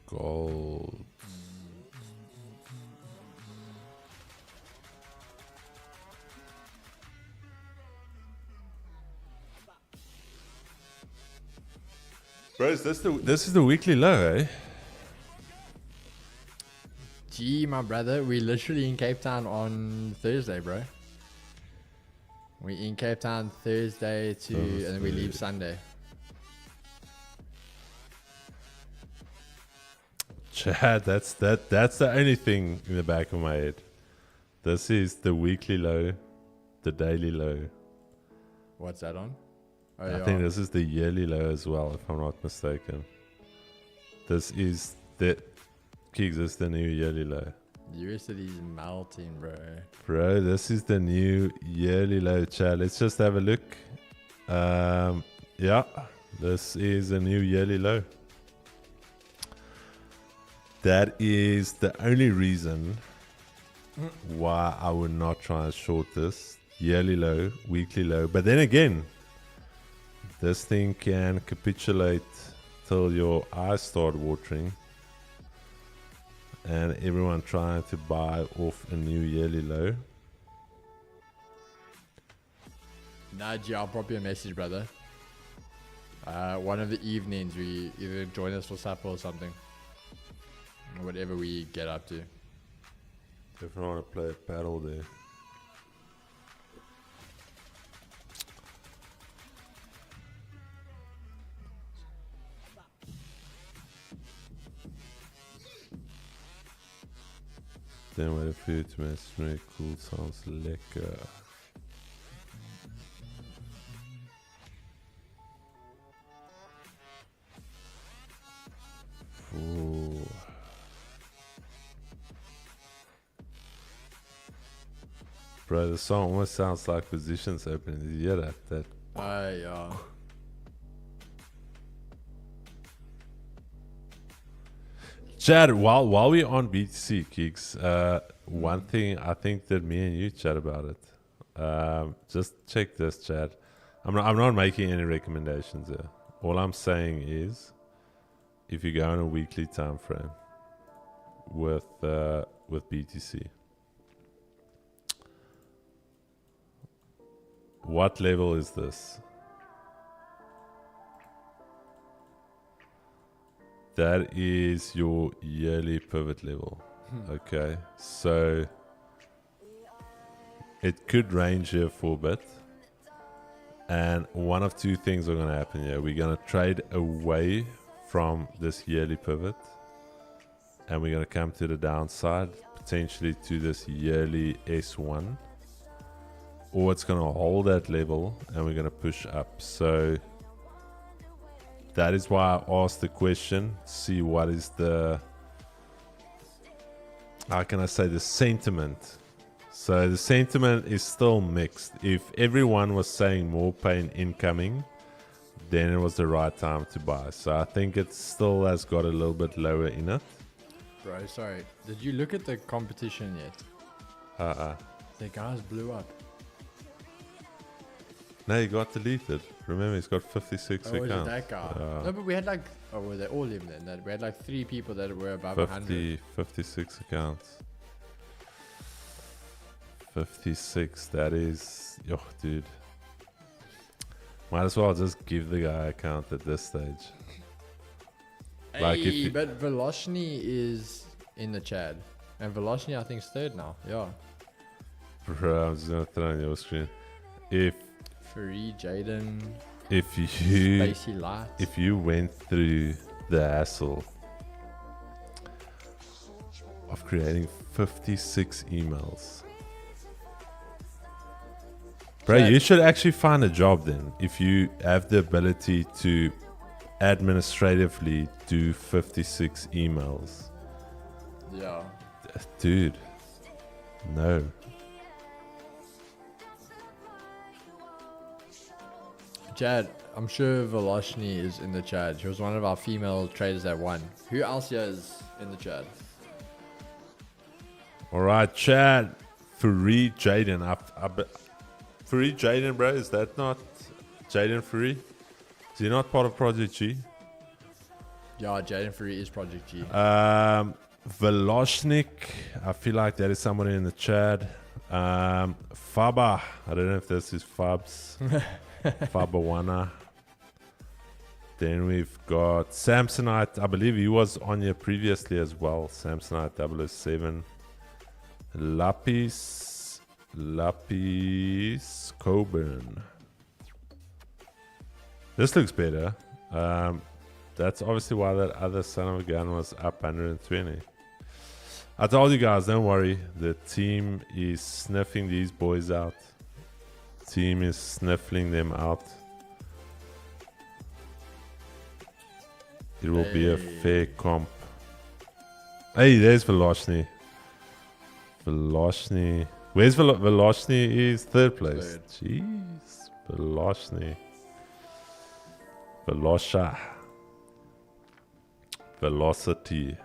[SPEAKER 2] Gold. Bro, this is the weekly low, eh?
[SPEAKER 1] Gee, my brother, we literally in Cape Town on Thursday, bro. We in Cape Town Thursday and then we leave Sunday.
[SPEAKER 2] Chad, that's the only thing in the back of my head. This is the weekly low, the daily low.
[SPEAKER 1] What's that on? Oh,
[SPEAKER 2] I think this is the yearly low as well, if I'm not mistaken. This is the Keeks, this is the new yearly low.
[SPEAKER 1] USD is melting, bro.
[SPEAKER 2] Bro, this is the new yearly low, chat. Let's just have a look. Yeah, this is a new yearly low. That is the only reason why I would not try and short this. Yearly low, weekly low. But then again, this thing can capitulate till your eyes start watering. And everyone trying to buy off a new yearly low.
[SPEAKER 1] Nudge, I'll drop you a message, brother. One of the evenings, we either join us for supper or something. Or whatever we get up to.
[SPEAKER 2] If you want to play a paddle there. Then wait for you to message me. Cool, sounds lekker. Ooh. Bro, the song almost sounds like positions opening. Did you hear that?
[SPEAKER 1] Yeah.
[SPEAKER 2] Chad, while we're on BTC kicks, one thing I think that me and you chat about it. Just check this, Chad. I'm not making any recommendations here. All I'm saying is, if you go on a weekly time frame with BTC, what level is this? That is your yearly pivot level. Okay, so it could range here for a bit, and one of two things are going to happen here. We're going to trade away from this yearly pivot, and we're going to come to the downside, potentially to this yearly S1, or it's going to hold that level and we're going to push up. So that is why I asked the question, see what is the, how can I say, the sentiment. So the sentiment is still mixed. If everyone was saying more pain incoming, then it was the right time to buy. So I think it still has got a little bit lower in it.
[SPEAKER 1] Bro, sorry. Did you look at the competition yet? The guys blew up.
[SPEAKER 2] No, he got deleted. Remember, he's got 56
[SPEAKER 1] Oh, was
[SPEAKER 2] accounts.
[SPEAKER 1] it that guy? No, but we had like, were they all him then? We had like 3 people that were above 100.
[SPEAKER 2] 56 accounts. 56, that is, yo, dude. Might as well just give the guy a count at this stage. Like if you,
[SPEAKER 1] but Veloshny is in the chat. And Veloshny, I think, is 3rd now. Yeah.
[SPEAKER 2] bro, I'm just gonna throw on your screen. If
[SPEAKER 1] Free Jaden.
[SPEAKER 2] If you
[SPEAKER 1] Spacey Light.
[SPEAKER 2] if you went through the hassle of creating 56 emails, bro, you should actually find a job then. If you have the ability to administratively do 56 emails,
[SPEAKER 1] Yeah.
[SPEAKER 2] dude, no.
[SPEAKER 1] Chad, I'm sure Veloshny is in the chat. She was one of our female traders that won. Who else here is in the chat?
[SPEAKER 2] All right, Chad, Fareed Jaden. Fareed Jaden, bro, is that not Jaden Fareed? Is he not part of Project G?
[SPEAKER 1] Yeah, Jaden Free is Project G.
[SPEAKER 2] Veloshnik, I feel like that is somebody in the chat. Faba, I don't know if this is Fabs. Fabawana. Then we've got Samsonite. I believe he was on here previously as well. Samsonite 007. Lapis Coburn. This looks better. That's obviously why that other son of a gun was up 120. I told you guys, don't worry. The team is sniffing these boys out. Team is sniffling them out. It will be a fair comp. Hey, there's Veloshny. Volosny. Where's Volosny? Is third place.
[SPEAKER 1] Third.
[SPEAKER 2] Jeez. Volosny. Velosha. Velocity.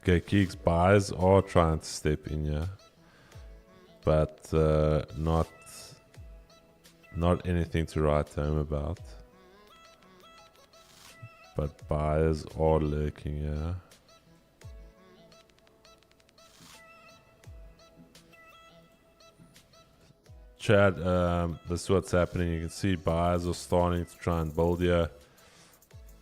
[SPEAKER 2] Okay, Keeks buyers are trying to step in here, but not anything to write home about. But buyers are lurking here. Chad, this is what's happening. You can see buyers are starting to try and build here.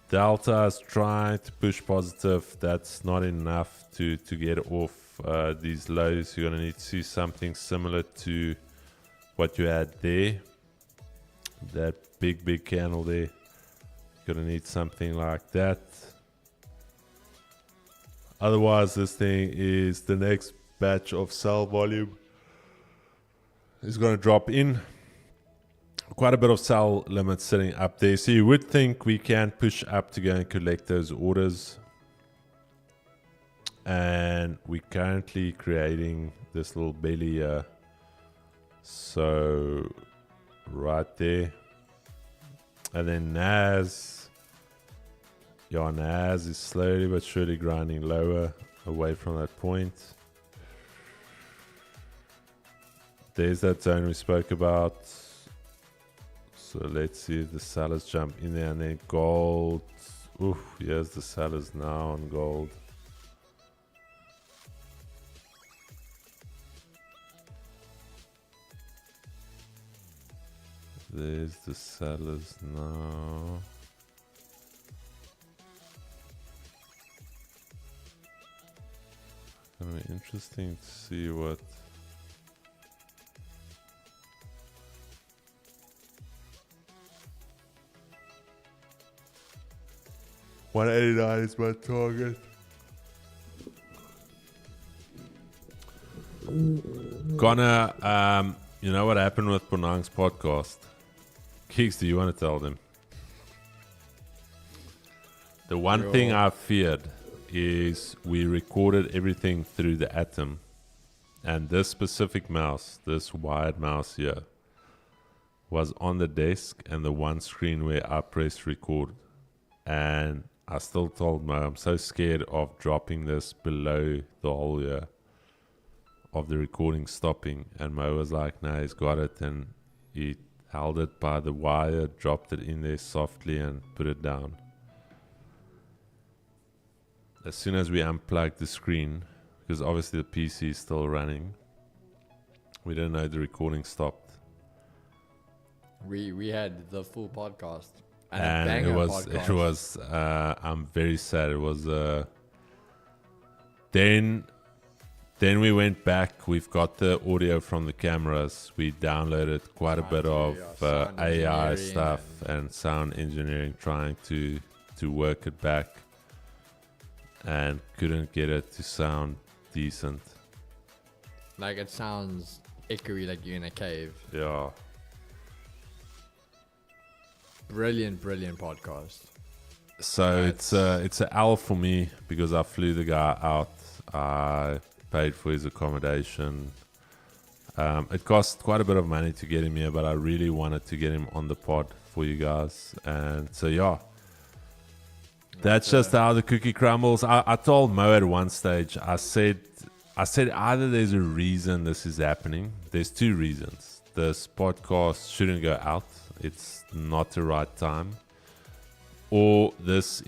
[SPEAKER 2] Delta is trying to push positive. That's not enough to get off these lows. You're going to need to see something similar to what you had there. That big candle there. You're going to need something like that. Otherwise, this thing is the next batch of sell volume is going to drop in. Quite a bit of sell limits sitting up there. So you would think we can push up to go and collect those orders. And we're currently creating this little belly here. So right there. And then NAS. Yeah, NAS is slowly but surely grinding lower away from that point. There's that zone we spoke about. So let's see if the sellers jump in there, and then gold. Oof, here's the sellers now on gold. There's the sellers now. Gonna be interesting to see what. $189 is my target. Connor, you know what happened with Bonang's podcast? Keeks, do you want to tell them? The one thing I feared is we recorded everything through the Atom. And this specific mouse, this wired mouse here, was on the desk and the one screen where I pressed record. And I still told Mo, I'm so scared of dropping this below the hole here of the recording stopping. And Mo was like, no, he's got it. And he held it by the wire, dropped it in there softly and put it down. As soon as we unplugged the screen, because obviously the PC is still running, we didn't know the recording stopped.
[SPEAKER 1] We had the full podcast.
[SPEAKER 2] And it was I'm very sad. It was then we went back. We've got the audio from the cameras. We downloaded quite a bit of AI stuff and sound engineering, trying to work it back, and couldn't get it to sound decent.
[SPEAKER 1] Like it sounds echoey, like you're in a cave.
[SPEAKER 2] Yeah.
[SPEAKER 1] Brilliant podcast.
[SPEAKER 2] So it's an L for me because I flew the guy out. I paid for his accommodation. It cost quite a bit of money to get him here, but I really wanted to get him on the pod for you guys. And so yeah, that's just how the cookie crumbles. I told Mo at one stage, I said either there's a reason this is happening. There's two reasons. This podcast shouldn't go out. It's not the right time. Or there's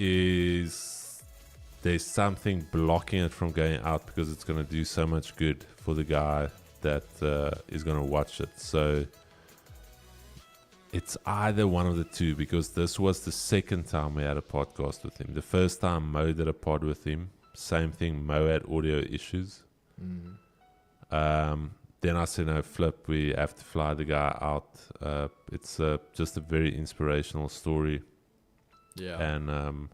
[SPEAKER 2] something blocking it from going out because it's going to do so much good for the guy that is going to watch it. So it's either one of the two, because this was the second time we had a podcast with him. The first time Mo did a pod with him, same thing, Mo had audio issues. Then I said, no, Flip, we have to fly the guy out. It's just a very inspirational story.
[SPEAKER 1] Yeah.
[SPEAKER 2] And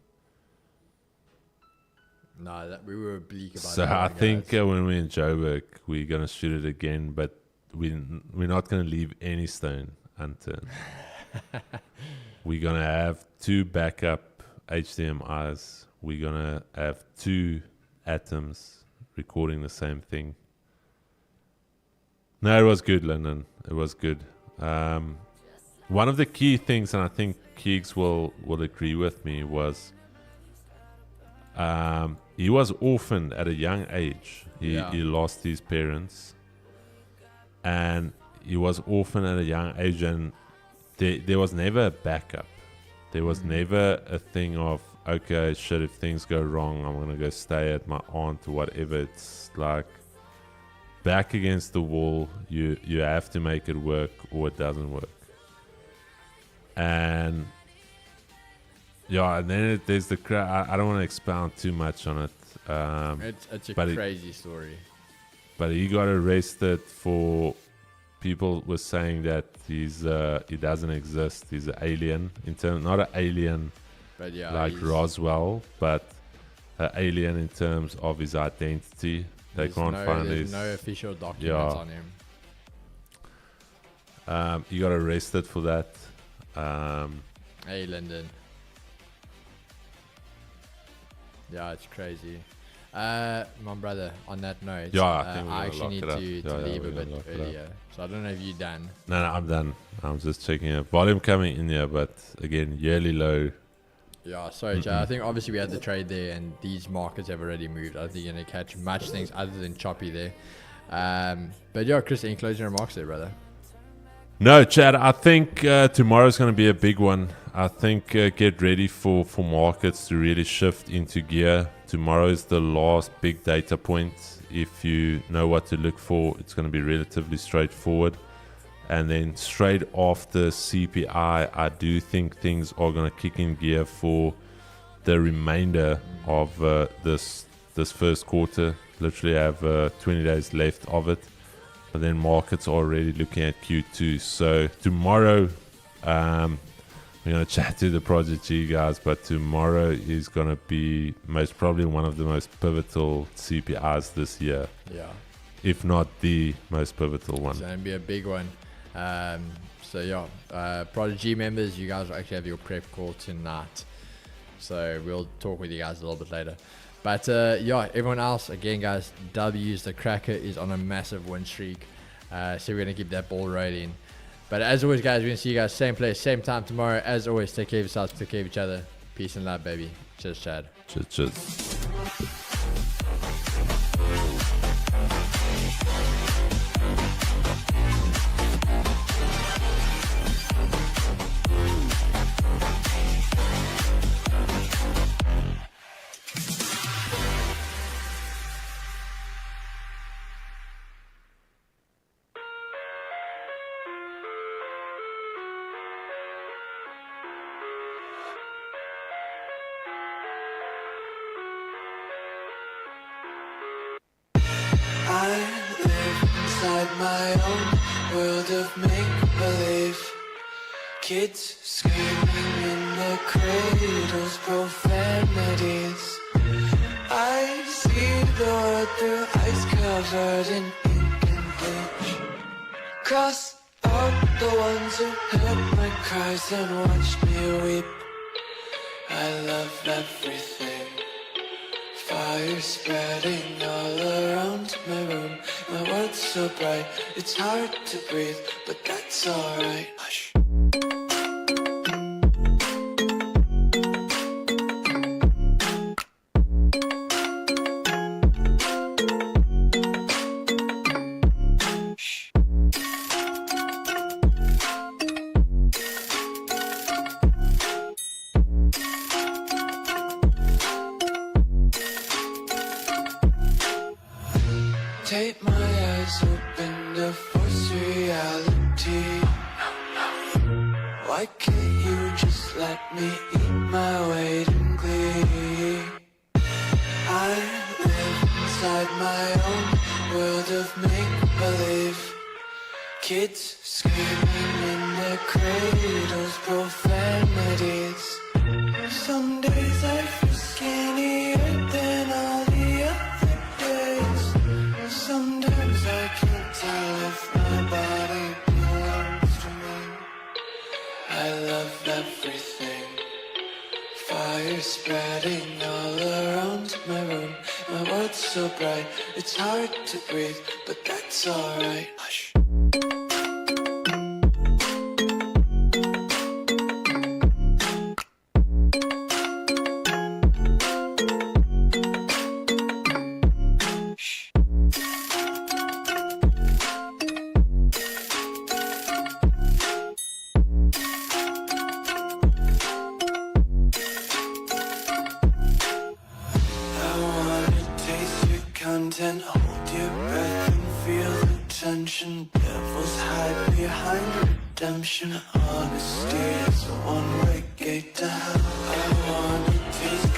[SPEAKER 1] no, we were bleak about
[SPEAKER 2] so
[SPEAKER 1] that
[SPEAKER 2] I
[SPEAKER 1] one,
[SPEAKER 2] think
[SPEAKER 1] guys.
[SPEAKER 2] when we're in Joburg, we're gonna shoot it again, but we're not gonna leave any stone unturned. We're gonna have 2 backup HDMIs. We're gonna have 2 atoms recording the same thing. No, it was good, Lyndon. It was good. One of the key things, and I think Keegs will agree with me, was he was orphaned at a young age. He lost his parents, and he was orphaned at a young age, and there was never a backup. There was never a thing of, okay, shit, if things go wrong, I'm going to go stay at my aunt or whatever. It's like back against the wall. You have to make it work or it doesn't work. And yeah, and then there's the I don't want to expound too much on it.
[SPEAKER 1] It's a crazy story.
[SPEAKER 2] But he got arrested for people were saying that he doesn't exist. He's an alien not an alien,
[SPEAKER 1] but yeah,
[SPEAKER 2] like Roswell, but an alien in terms of his identity. They can't find
[SPEAKER 1] there's no official documents on him.
[SPEAKER 2] He got arrested for that.
[SPEAKER 1] Hey, Lyndon. Yeah, it's crazy. My brother, on that note, I actually need to leave a bit earlier. So I don't know if you're done.
[SPEAKER 2] No, I'm done. I'm just checking it. Volume coming in here, but again, yearly low.
[SPEAKER 1] Yeah, sorry, Chad. I think obviously we had the trade there, and these markets have already moved. I don't think you're going to catch much things other than choppy there. But yeah, Chris, any closing remarks there, brother?
[SPEAKER 2] No, Chad, I think tomorrow's going to be a big one. I think get ready for markets to really shift into gear. Tomorrow is the last big data point. If you know what to look for, it's going to be relatively straightforward. And then straight after CPI, I do think things are going to kick in gear for the remainder of this first quarter. Literally have 20 days left of it. But then markets are already looking at Q2. So tomorrow, we're going to chat to the Project G guys, but tomorrow is going to be most probably one of the most pivotal CPIs this year.
[SPEAKER 1] Yeah.
[SPEAKER 2] If not the most pivotal one.
[SPEAKER 1] It's going to be a big one. So yeah, Project G members, you guys will actually have your prep call tonight. So we'll talk with you guys a little bit later. But yeah, everyone else, again, guys, W's, the Cracker is on a massive win streak. So we're going to keep that ball rolling. But as always, guys, we're going to see you guys same place, same time tomorrow. As always, take care of yourselves, take care of each other. Peace and love, baby. Cheers, Chad.
[SPEAKER 2] Cheers.
[SPEAKER 3] I live inside my own world of make-believe. Kids screaming in their cradles, profanities. I see the world through ice covered in ink and bleach. Cross out the ones who heard my cries and watched me weep. I love everything. Fire spreading all around my room. My world's so bright, it's hard to breathe, but that's alright. Hush. Take my eyes open to force reality. Why can't you just let me eat my weight in glee? I live inside my own world of make-believe. Kids screaming in their cradles, profanities. Some days I feel skinnier than all the other days. Sometimes I can't tell if my body belongs to me. I love everything. Fire spreading all around my room. My world's so bright, it's hard to breathe, but that's alright. Hush. Content, hold your breath and feel the tension. Devils hide behind redemption. Honesty is a one-way gate to hell. I wanna taste